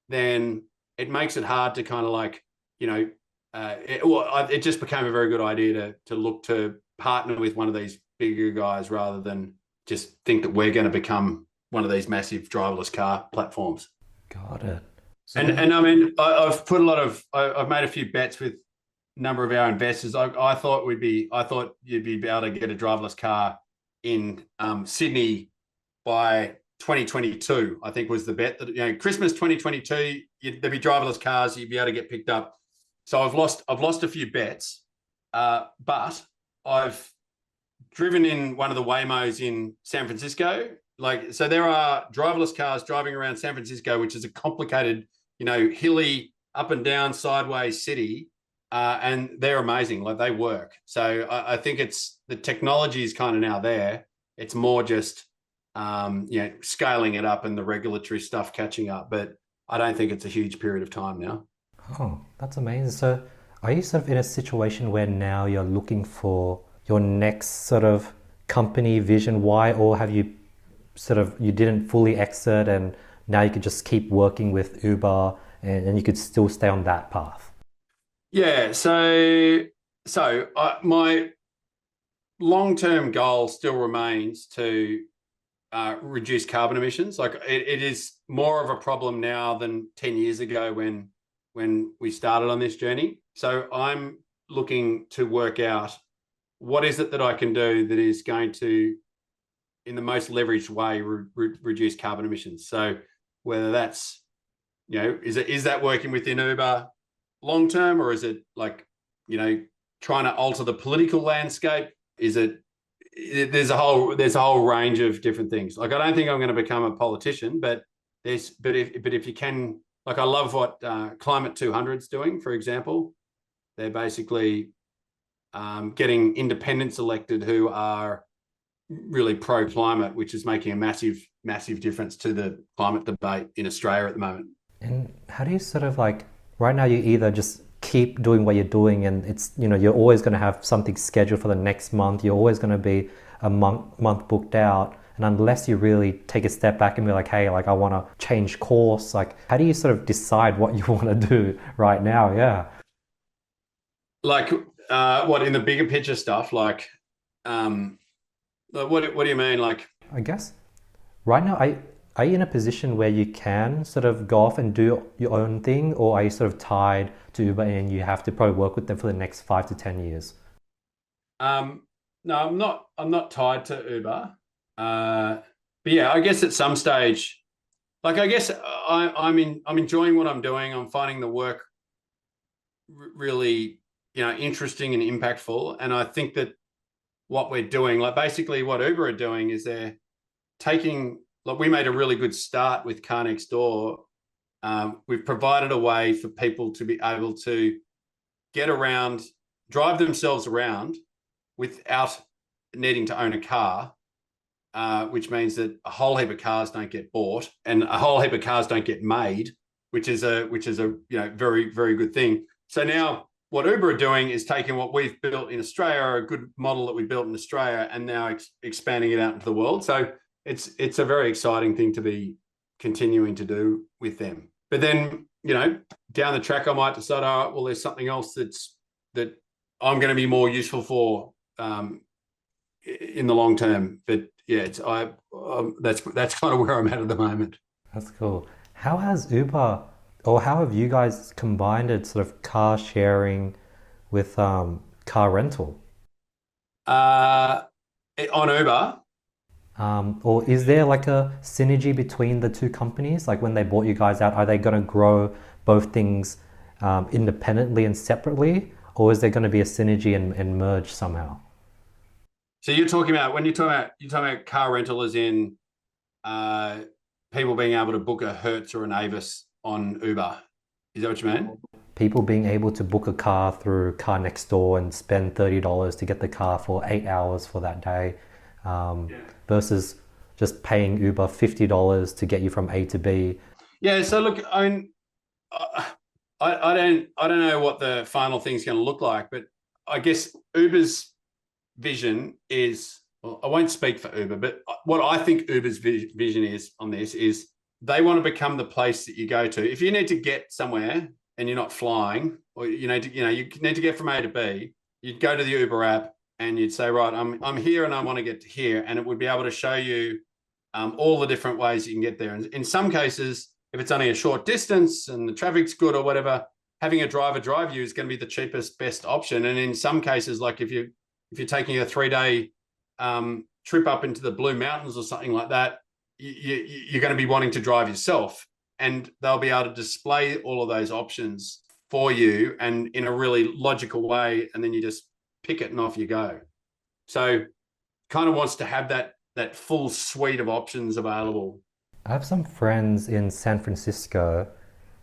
then it makes it hard to kind of like, it just became a very good idea to look to partner with one of these bigger guys rather than just think that we're going to become one of these massive driverless car platforms. Got it. So And I mean, I've made a few bets with a number of our investors. I thought you'd be able to get a driverless car in Sydney by 2022. I think was the bet that Christmas 2022 there'd be driverless cars. You'd be able to get picked up. So I've lost a few bets, but I've driven in one of the Waymos in San Francisco. So there are driverless cars driving around San Francisco, which is a complicated, hilly, up and down, sideways city, and they're amazing. Like they work. So I think it's the technology is kind of now there. It's more just scaling it up and the regulatory stuff catching up. But I don't think it's a huge period of time now. Oh, that's amazing. So are you sort of in a situation where now you're looking for your next sort of company vision? Why? Or have you you didn't fully exit and now you could just keep working with Uber and you could still stay on that path? Yeah. So my long-term goal still remains to reduce carbon emissions. Like it is more of a problem now than 10 years ago when we started on this journey. So I'm looking to work out what is it that I can do that is going to, in the most leveraged way, reduce carbon emissions. So whether that's, is that working within Uber long term, or is it like, trying to alter the political landscape? There's a whole range of different things. Like I don't think I'm going to become a politician, but if you can, like I love what Climate 200's doing, for example. They're basically getting independents elected who are really pro-climate, which is making a massive difference to the climate debate in Australia at the moment. And how do you sort of like, right now you either just keep doing what you're doing and it's, you're always going to have something scheduled for the next month. You're always going to be a month booked out. And unless you really take a step back and be like, hey, like I want to change course, like how do you sort of decide what you want to do right now? Yeah. Like, what in the bigger picture stuff? Like, what do you mean? Like, I guess right now, are you in a position where you can sort of go off and do your own thing, or are you sort of tied to Uber and you have to probably work with them for the next 5 to 10 years? no, I'm not tied to Uber. But yeah, I guess at some stage, like I guess I'm enjoying what I'm doing. I'm finding the work really, interesting and impactful. And I think that what we're doing, like basically what Uber are doing is they're taking, like we made a really good start with Car Next Door. We've provided a way for people to be able to get around, drive themselves around without needing to own a car, which means that a whole heap of cars don't get bought and a whole heap of cars don't get made, which is a very, very good thing. So now what Uber are doing is taking what we've built in Australia, a good model that we built in Australia, and now expanding it out into the world. So it's a very exciting thing to be continuing to do with them. But then, down the track, I might decide, all right, well, there's something else that I'm going to be more useful for in the long term. But yeah, that's kind of where I'm at the moment. That's cool. How has Uber, or how have you guys combined it, sort of car sharing with car rental? On Uber, Or is there like a synergy between the two companies? Like when they bought you guys out, are they going to grow both things independently and separately? Or is there going to be a synergy and merge somehow? so you're talking about you're talking about car rental as in people being able to book a Hertz or an Avis on Uber. Is that what you mean? People being able to book a car through Car Next Door and spend $30 to get the car for 8 hours for that day, versus just paying Uber $50 to get you from A to B. Yeah. So look, I don't know what the final thing's going to look like, but I guess Uber's vision is, well, I won't speak for Uber, but what I think Uber's vision is on this is they want to become the place that you go to. If you need to get somewhere and you're not flying, or you need to get from A to B, you'd go to the Uber app and you'd say, right, I'm here and I want to get to here, and it would be able to show you all the different ways you can get there. And in some cases, if it's only a short distance and the traffic's good or whatever, having a driver drive you is going to be the cheapest, best option. And in some cases, like if you're taking a 3-day trip up into the Blue Mountains or something like that, you're going to be wanting to drive yourself, and they'll be able to display all of those options for you and in a really logical way, and then you just pick it and off you go. So kind of wants to have that full suite of options available. I have some friends in San Francisco.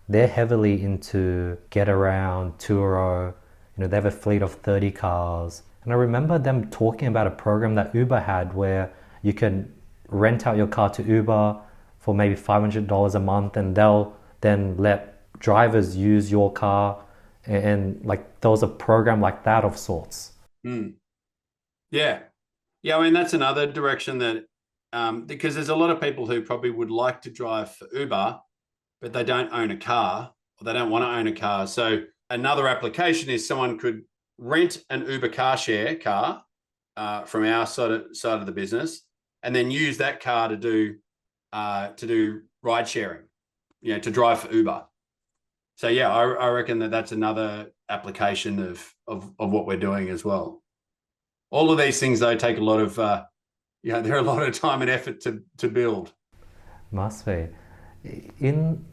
They're heavily into Get Around, Turo. They have a fleet of 30 cars. And I remember them talking about a program that Uber had where you can rent out your car to Uber for maybe $500 a month, and they'll then let drivers use your car. And like there was a program like that of sorts. Yeah. I mean, that's another direction that, because there's a lot of people who probably would like to drive for Uber, but they don't own a car, or they don't want to own a car. So another application is someone could rent an Uber Carshare car from our side of the business, and then use that car to do ride sharing, to drive for Uber. So yeah, I reckon that's another application of what we're doing as well. All of these things though take a lot of they're a lot of time and effort to build. Must be.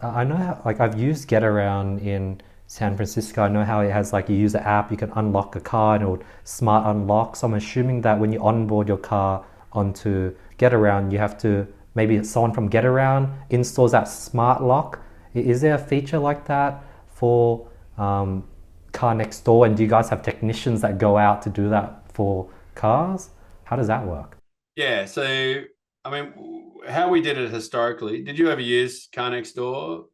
I know how, like I've used Get Around in San Francisco. I know how it has, like, you use the app, you can unlock a car and it would smart unlock. So I'm assuming that when you onboard your car onto Get Around, you have to, maybe someone from Get Around installs that smart lock. Is there a feature like that for Car Next Door? And do you guys have technicians that go out to do that for cars? How does that work? Yeah. So, I mean, how we did it historically, did you ever use Car Next Door?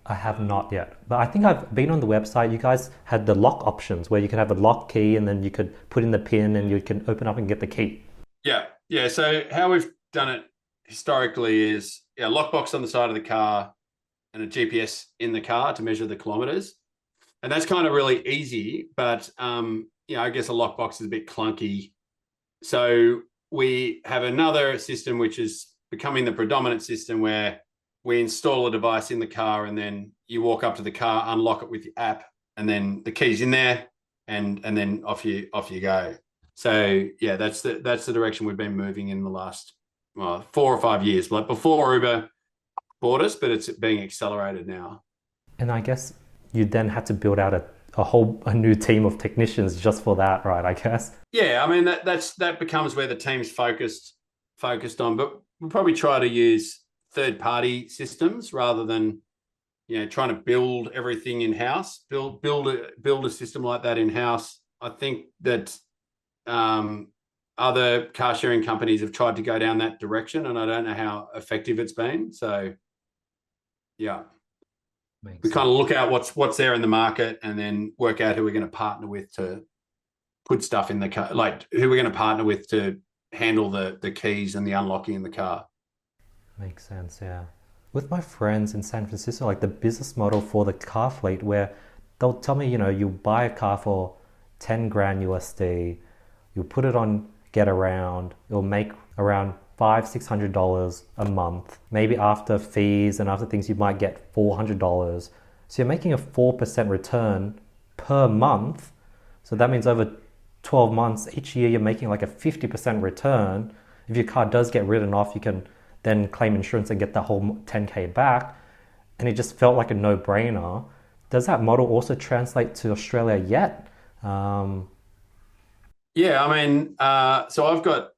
I have not yet, but I think I've been on the website. You guys had the lock options where you could have a lock key and then you could put in the pin and you can open up and get the key. Yeah. Yeah. So how we've done it historically is, yeah, lockbox on the side of the car and a GPS in the car to measure the kilometers. And that's kind of really easy, but I guess a lockbox is a bit clunky. So we have another system which is becoming the predominant system where we install a device in the car and then you walk up to the car, unlock it with your app, and then the key's in there, and then off you go. So yeah, that's the direction we've been moving in the last 4 or 5 years. Like before Uber bought us, but it's being accelerated now. And I guess you then had to build out a new team of technicians just for that, right? I guess. Yeah, I mean that becomes where the team's focused on, but we'll probably try to use third-party systems rather than trying to build everything in house. Build a system like that in house. I think that other car sharing companies have tried to go down that direction, and I don't know how effective it's been. So yeah. Makes We sense. kind of look at what's there in the market and then work out who we're going to partner with to put stuff in the car, like who we're going to partner with to handle the keys and the unlocking in the car. Makes sense, yeah. With my friends in San Francisco, like the business model for the car fleet, where they'll tell me, you buy a car for 10 grand USD, you put it on Get Around, it'll make around $500-600 a month. Maybe after fees and after things, you might get $400. So you're making a 4% return per month. So that means over 12 months, each year you're making like a 50% return. If your car does get written off, you can then claim insurance and get the whole 10K back. And it just felt like a no-brainer. Does that model also translate to Australia yet? Yeah, I mean, so I've got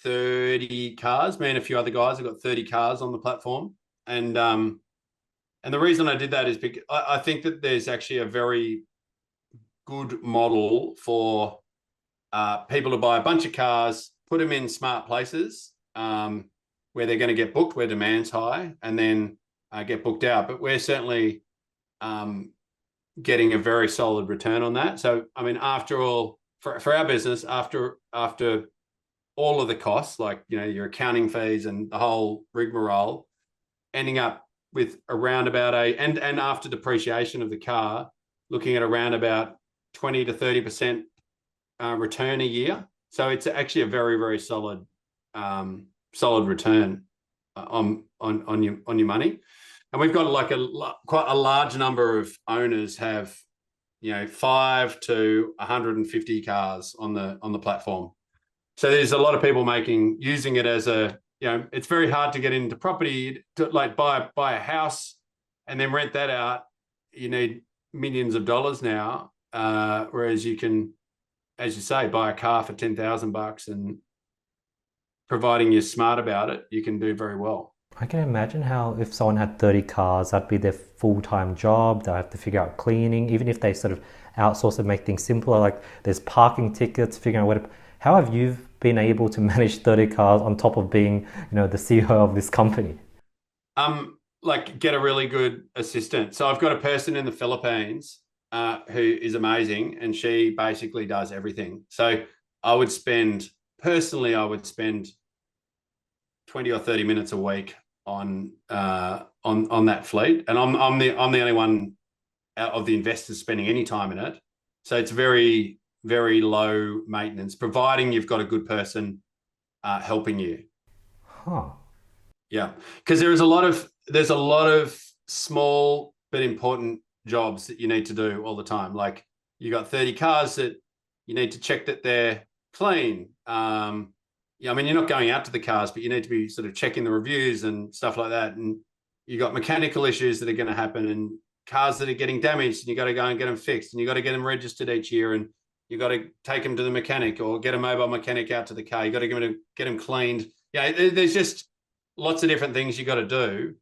30 cars. Me and a few other guys have got 30 cars on the platform, and the reason I did that is because I think that there's actually a very good model for people to buy a bunch of cars, put them in smart places where they're going to get booked, where demand's high, and then get booked out. But we're certainly getting a very solid return on that. So, I mean, after all, for our business, after all of the costs, like your accounting fees and the whole rigmarole, ending up with around about and after depreciation of the car, looking at around about 20 to 30% return a year. So it's actually a very, very solid return on your money. And we've got like quite a large number of owners have 5 to 150 cars on the platform. So there's a lot of people using it as it's very hard to get into property to like buy a house and then rent that out. You need millions of dollars now, whereas you can, as you say, buy a car for $10,000, and providing you're smart about it, you can do very well. I can imagine how if someone had 30 cars, that'd be their full-time job. They'll have to figure out cleaning, even if they sort of outsource and make things simpler, like there's parking tickets, figuring out how have you been able to manage 30 cars on top of being, the CEO of this company? Like get a really good assistant. So I've got a person in the Philippines who is amazing, and she basically does everything. So I would spend 20 or 30 minutes a week on that fleet, and I'm the only one out of the investors spending any time in it. So it's very, very low maintenance, providing you've got a good person helping you. Huh. Yeah, because there's a lot of small but important jobs that you need to do all the time. Like you got 30 cars that you need to check that they're clean. I mean, you're not going out to the cars, but you need to be sort of checking the reviews and stuff like that. And you got mechanical issues that are going to happen, and cars that are getting damaged, and you got to go and get them fixed, and you got to get them registered each year, and you got to take them to the mechanic or get a mobile mechanic out to the car. You got to get them cleaned. Yeah, there's just lots of different things you got to do.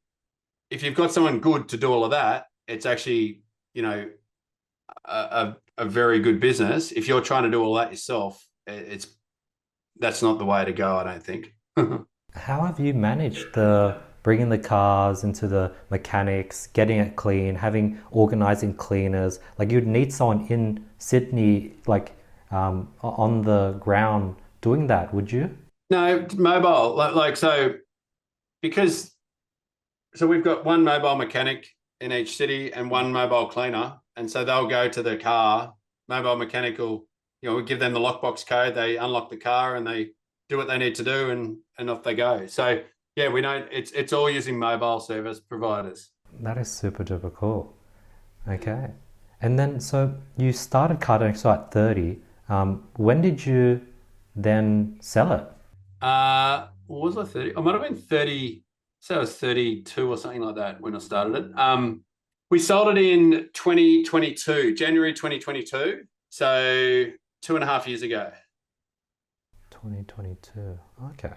If you've got someone good to do all of that, it's actually, a very good business. If you're trying to do all that yourself, it's that's not the way to go, I don't think. How have you managed the bringing the cars into the mechanics, getting it clean, having organizing cleaners? Like you'd need someone in Sydney, like on the ground doing that, would you? No, mobile, so because so we've got one mobile mechanic in each city and one mobile cleaner, and so they'll go to the car. Mobile mechanic will, we give them the lockbox code, they unlock the car, and they do what they need to do, and off they go. So yeah, we don't. It's all using mobile service providers. That is super duper cool. Okay. And then, so you started Cardonex at 30. When did you then sell it? What was I 30? I might have been 30. So I was 32 or something like that when I started it. We sold it in 2022, January 2022. So 2.5 years ago. 2022. Okay.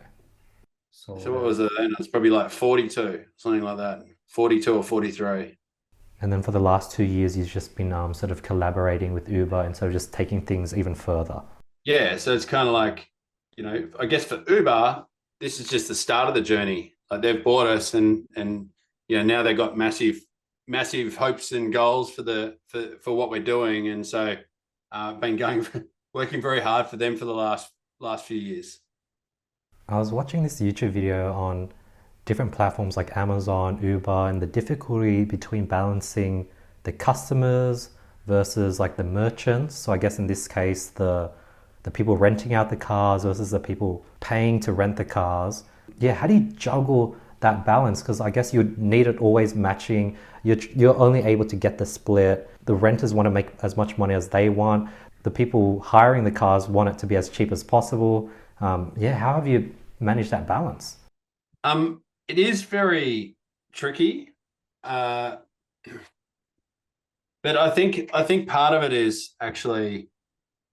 So what was it then? It's probably like 42, something like that. 42 or 43. And then for the last 2 years, you've just been sort of collaborating with Uber and sort of just taking things even further. Yeah, so it's kind of like, I guess for Uber, this is just the start of the journey. Like they've bought us, and now they've got massive hopes and goals for what we're doing, and so been working very hard for them for the last few years. I was watching this YouTube video on different platforms like Amazon, Uber, and the difficulty between balancing the customers versus like the merchants. So I guess in this case, the people renting out the cars versus the people paying to rent the cars. Yeah, how do you juggle that balance? Because I guess you need it always matching. You're only able to get the split. The renters want to make as much money as they want. The people hiring the cars want it to be as cheap as possible. Yeah, how have you managed that balance? It is very tricky, but I think part of it is actually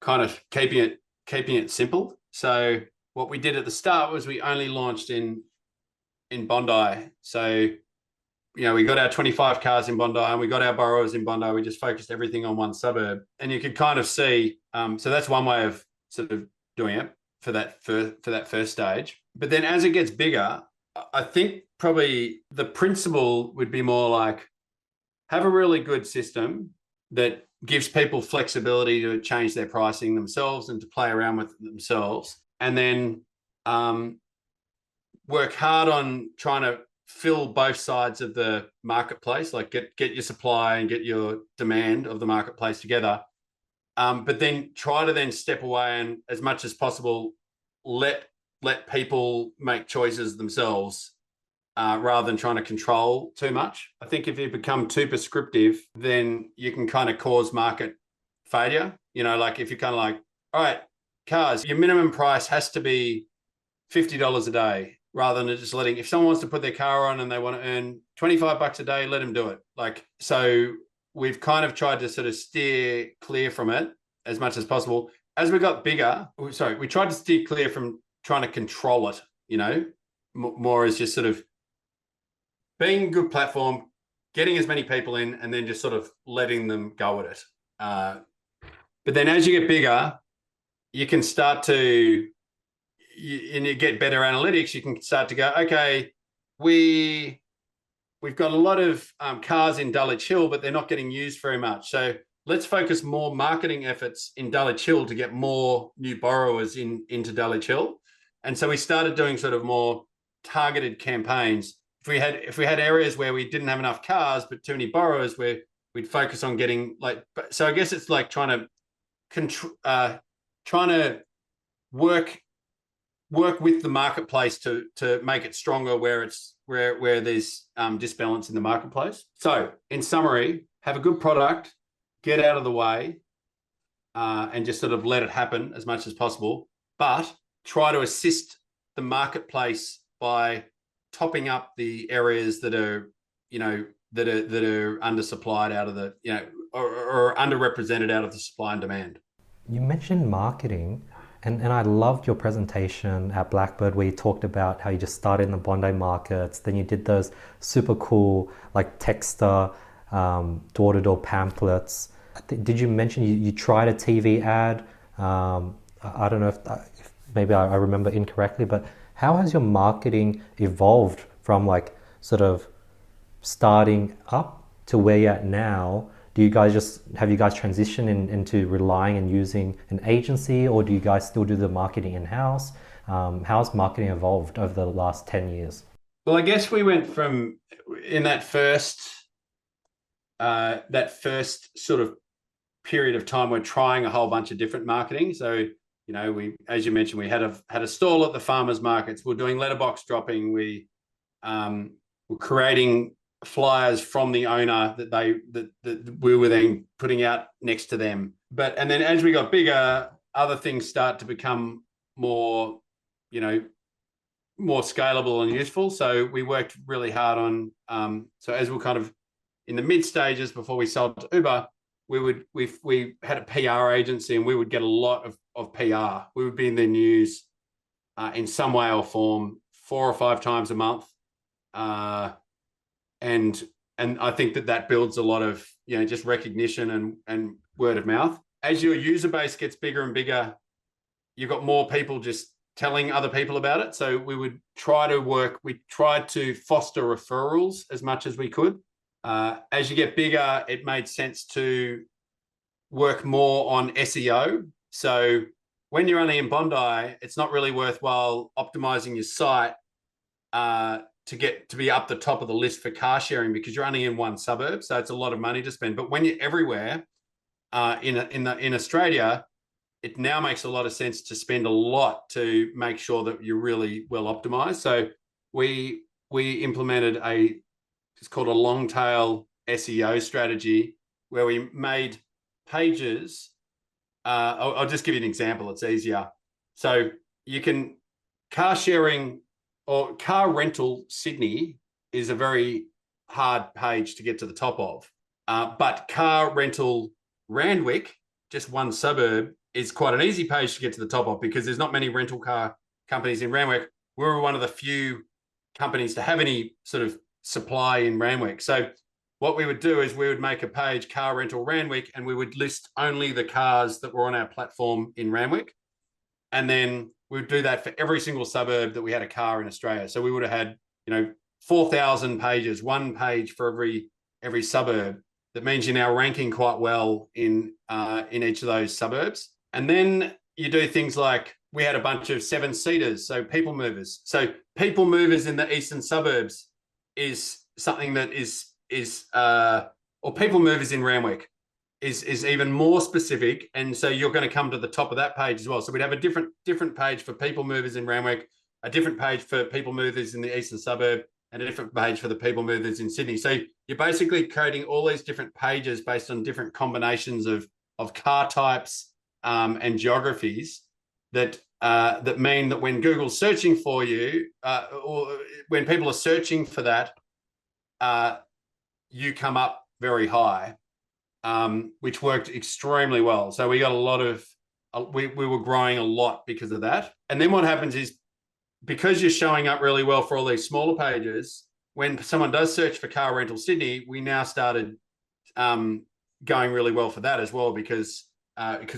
kind of keeping it simple. So what we did at the start was we only launched in Bondi. So we got our 25 cars in Bondi and we got our borrowers in Bondi. We just focused everything on one suburb, and you could kind of see. So that's one way of sort of doing it for that first stage. But then as it gets bigger, I think probably the principle would be more like have a really good system that gives people flexibility to change their pricing themselves and to play around with it themselves, and then work hard on trying to fill both sides of the marketplace, like get your supply and get your demand of the marketplace together, but then try to then step away and as much as possible let people make choices themselves, rather than trying to control too much. I think if you become too prescriptive, then you can kind of cause market failure. Like if you're kind of like, all right, cars, your minimum price has to be $50 a day, rather than just if someone wants to put their car on and they want to earn $25 a day, let them do it. So we've kind of tried to sort of steer clear from it as much as possible. As we got bigger, we tried to steer clear from trying to control it, more as just sort of being a good platform, getting as many people in, and then just sort of letting them go at it. But then as you get bigger, you can start to, and you get better analytics, you can start to go, okay, we've got a lot of cars in Dulwich Hill, but they're not getting used very much. So let's focus more marketing efforts in Dulwich Hill to get more new borrowers into Dulwich Hill. And so we started doing sort of more targeted campaigns. If we had areas where we didn't have enough cars but too many borrowers, where we'd focus on getting so I guess it's like trying to work with the marketplace to make it stronger where there's disbalance in the marketplace. So in summary, have a good product, get out of the way, and just sort of let it happen as much as possible, but try to assist the marketplace by topping up the areas that are undersupplied out of the or underrepresented out of the supply and demand. You mentioned marketing, and I loved your presentation at Blackbird where you talked about how you just started in the Bondi markets, then you did those super cool like Texter door-to-door pamphlets. Did you mention you tried a TV ad? I don't know if maybe I remember incorrectly, but how has your marketing evolved from like sort of starting up to where you're at now? Do you guys have you guys transitioned into relying and using an agency, or do you guys still do the marketing in-house? How's marketing evolved over the last 10 years? Well, I guess we went from in that first sort of period of time, we're trying a whole bunch of different marketing. So, we, as you mentioned, we had a stall at the farmers markets. We're doing letterbox dropping. We were creating flyers from the owner that we were then putting out next to them. And then as we got bigger, other things start to become more, more scalable and useful. So we worked really hard on, so as we're kind of in the mid stages before we sold to Uber, we had a PR agency, and we would get a lot of PR. We would be in the news in some way or form 4 or 5 times a month. And I think that builds a lot of, just recognition and word of mouth. As your user base gets bigger and bigger, you've got more people just telling other people about it. So we tried to foster referrals as much as we could. As you get bigger, it made sense to work more on SEO. So when you're only in Bondi, it's not really worthwhile optimizing your site to get to be up the top of the list for car sharing, because you're only in one suburb. So it's a lot of money to spend. But when you're everywhere in Australia, it now makes a lot of sense to spend a lot to make sure that you're really well optimized. So we implemented it's called a Long-Tail SEO strategy, where we made pages. I'll just give you an example. It's easier. So you can car sharing or car rental Sydney is a very hard page to get to the top of. But car rental Randwick, just one suburb, is quite an easy page to get to the top of, because there's not many rental car companies in Randwick. We were one of the few companies to have any sort of supply in Randwick. So what we would do is we would make a page, car rental Randwick, and we would list only the cars that were on our platform in Randwick. And then we would do that for every single suburb that we had a car in Australia. So we would have had, 4,000 pages, one page for every suburb. That means you're now ranking quite well in each of those suburbs. And then you do things like, we had a bunch of 7-seaters, so people movers. So people movers in the eastern suburbs is something that or people movers in Randwick is even more specific. And so you're going to come to the top of that page as well. So we'd have a different page for people movers in Randwick, a different page for people movers in the eastern suburb, and a different page for the people movers in Sydney. So you're basically creating all these different pages based on different combinations of car types and geographies that mean that when Google's searching for you, or when people are searching for that, you come up very high, which worked extremely well. So we got a lot of, we were growing a lot because of that. And then what happens is, because you're showing up really well for all these smaller pages, when someone does search for car rental Sydney, we now started going really well for that as well, because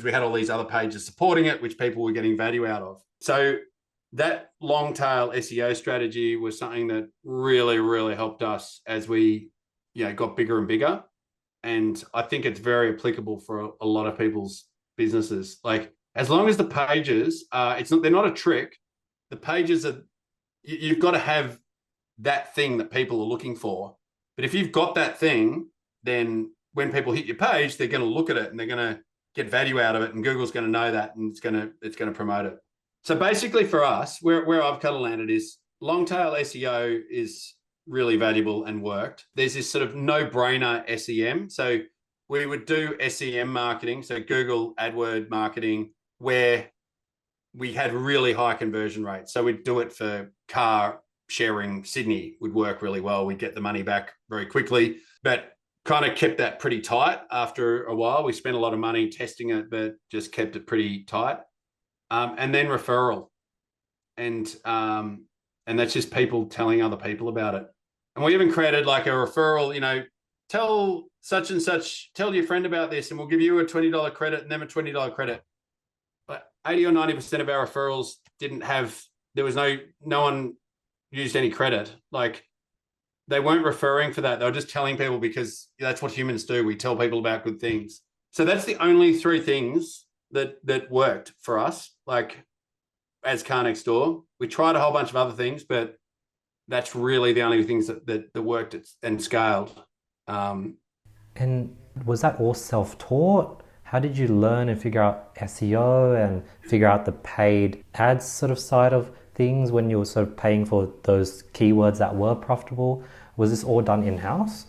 we had all these other pages supporting it, which people were getting value out of. So that long tail SEO strategy was something that really, really helped us as we got bigger and bigger. And I think it's very applicable for a lot of people's businesses. Like, as long as the pages, they're not a trick. The pages are, you've got to have that thing that people are looking for. But if you've got that thing, then when people hit your page, they're going to look at it and they're going to get value out of it, and Google's going to know that, and it's going to promote it. So basically for us, where I've kind of landed is long tail SEO is really valuable and worked. There's this sort of no-brainer SEM. So we would do SEM marketing, so Google AdWord marketing, where we had really high conversion rates. So we'd do it for car sharing Sydney, would work really well. We'd get the money back very quickly, but kind of kept that pretty tight after a while. We spent a lot of money testing it, but just kept it pretty tight. And then referral. And that's just people telling other people about it. And we even created like a referral, tell such and such, tell your friend about this, and we'll give you a $20 credit and them a $20 credit. But 80 or 90% of our referrals there was no one used any credit. Like, they weren't referring for that. They were just telling people because that's what humans do. We tell people about good things. So that's the only three things that worked for us, like, as Car Next Door. We tried a whole bunch of other things, but that's really the only things that worked and scaled. And was that all self-taught? How did you learn and figure out SEO and figure out the paid ads sort of side of things when you were sort of paying for those keywords that were profitable? Was this all done in-house?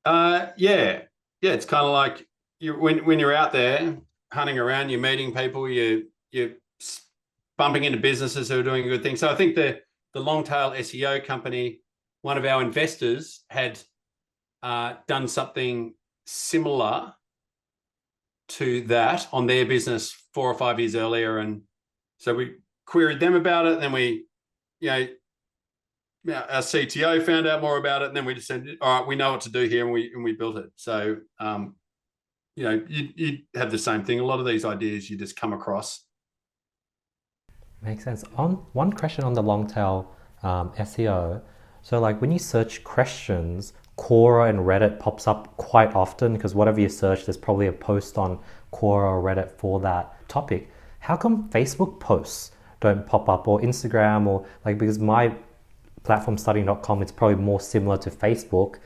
Yeah. It's kind of like when you're out there hunting around, you're meeting people, you're bumping into businesses who are doing good things. So I think the Long-Tail SEO company, one of our investors, had done something similar to that on their business 4 or 5 years earlier, and so we queried them about it. And then our CTO found out more about it, and then we just said, all right, we know what to do here, and we built it. So you have the same thing. A lot of these ideas you just come across. Makes sense. One question on the long tail SEO. So like when you search questions, Quora and Reddit pops up quite often because whatever you search, there's probably a post on Quora or Reddit for that topic. How come Facebook posts don't pop up, or Instagram, or like, because my platform studying.com, it's probably more similar to Facebook.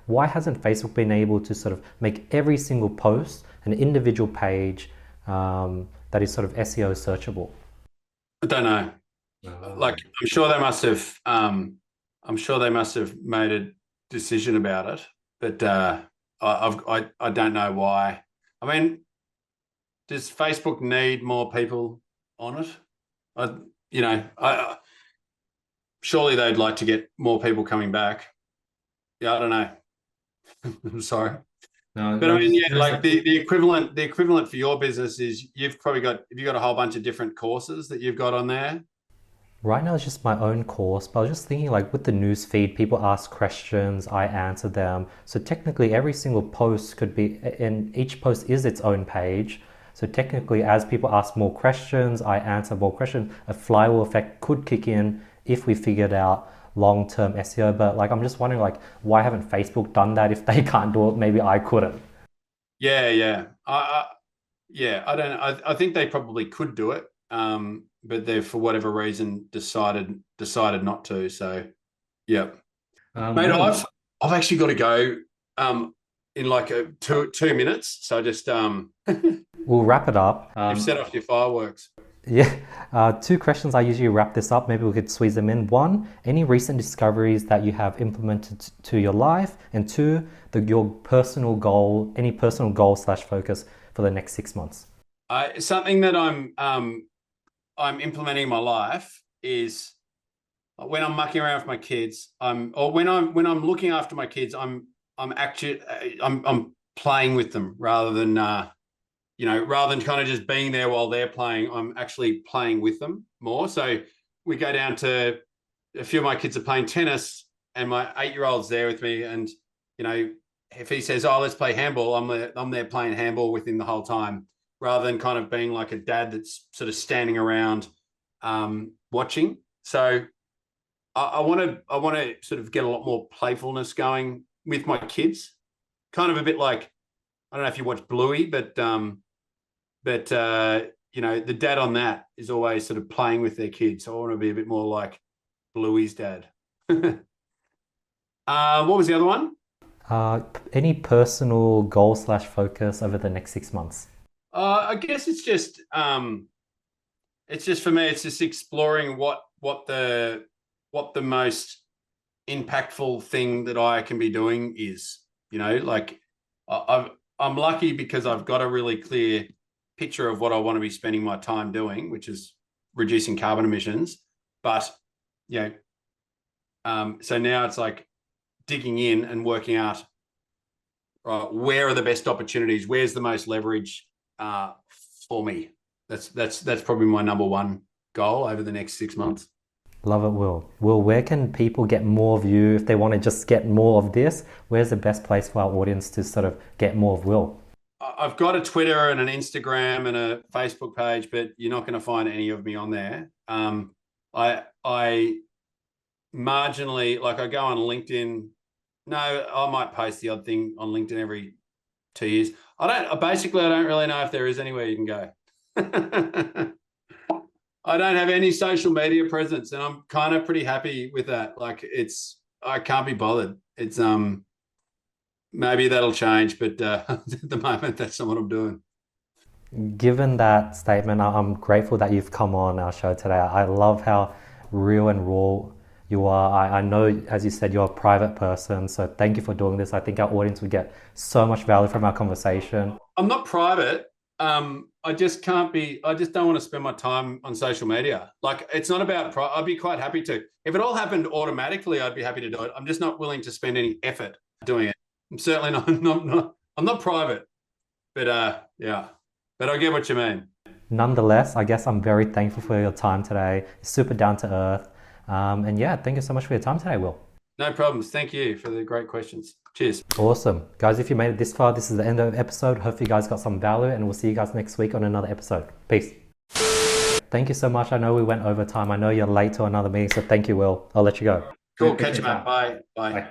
Why hasn't Facebook been able to sort of make every single post an individual page that is sort of SEO searchable? I don't know. Like, I'm sure they must have. I'm sure they must have made a decision about it, but I don't know why. I mean, does Facebook need more people on it? Surely they'd like to get more people coming back. Yeah, I don't know. I'm sorry. No, But I mean, yeah, there's like the equivalent for your business is you've got a whole bunch of different courses that you've got on there. Right now it's just my own course, but I was just thinking, like, with the news feed, people ask questions, I answer them. So technically every single post could be, and each post is its own page. So technically, as people ask more questions, I answer more questions. A flywheel effect could kick in if we figured out long-term SEO. But like, I'm just wondering, like, why haven't Facebook done that? If they can't do it, maybe I couldn't. Yeah. I don't know. I think they probably could do it, but they, for whatever reason, decided not to. So, yeah. Mate, Will, I've actually got to go in like 2 minutes. So I just We'll wrap it up. you've set off your fireworks. Yeah, two questions I usually wrap this up. Maybe we could squeeze them in. One, any recent discoveries that you have implemented to your life? And two, your personal goal, any personal goal / focus for the next 6 months? Something that I'm implementing in my life is when I'm mucking around with my kids, when I'm looking after my kids, I'm playing with them rather than kind of just being there while they're playing. I'm actually playing with them more. So we go down to, a few of my kids are playing tennis, and my 8-year-old's there with me. And if he says, "Oh, let's play handball," I'm there playing handball with him the whole time, rather than kind of being like a dad that's sort of standing around watching. So I want to sort of get a lot more playfulness going with my kids. Kind of a bit like, I don't know if you watch Bluey, but the dad on that is always sort of playing with their kids. So I want to be a bit more like Bluey's dad. What was the other one? Any personal goal / focus over the next 6 months? I guess it's just for me, it's just exploring what the most impactful thing that I can be doing is. Like, I'm lucky because I've got a really clear picture of what I want to be spending my time doing, which is reducing carbon emissions. But so now it's like digging in and working out where are the best opportunities, where's the most leverage for me. That's probably my number one goal over the next 6 months. Love it, Will. Will, where can people get more of you if they want to just get more of this? Where's the best place for our audience to sort of get more of Will? I've got a Twitter and an Instagram and a Facebook page, but you're not going to find any of me on there. I marginally, like, I go on LinkedIn. No, I might post the odd thing on LinkedIn every 2 years. I don't really know if there is anywhere you can go. I don't have any social media presence, and I'm kind of pretty happy with that. Like, I can't be bothered. It's maybe that'll change, but at the moment, that's not what I'm doing. Given that statement, I'm grateful that you've come on our show today. I love how real and raw you are. I know, as you said, you're a private person, so thank you for doing this. I think our audience would get so much value from our conversation. I'm not private. I just don't want to spend my time on social media. Like, it's not about, I'd be quite happy to. If it all happened automatically, I'd be happy to do it. I'm just not willing to spend any effort doing it. I'm certainly I'm not private, but yeah, but I get what you mean. Nonetheless, I guess I'm very thankful for your time today. Super down to earth. And yeah, thank you so much for your time today, Will. No problems. Thank you for the great questions. Cheers. Awesome. Guys, if you made it this far, this is the end of the episode. Hopefully you guys got some value, and we'll see you guys next week on another episode. Peace. Thank you so much. I know we went over time. I know you're late to another meeting, so thank you, Will. I'll let you go. Cool. Catch you, mate. Bye. Bye.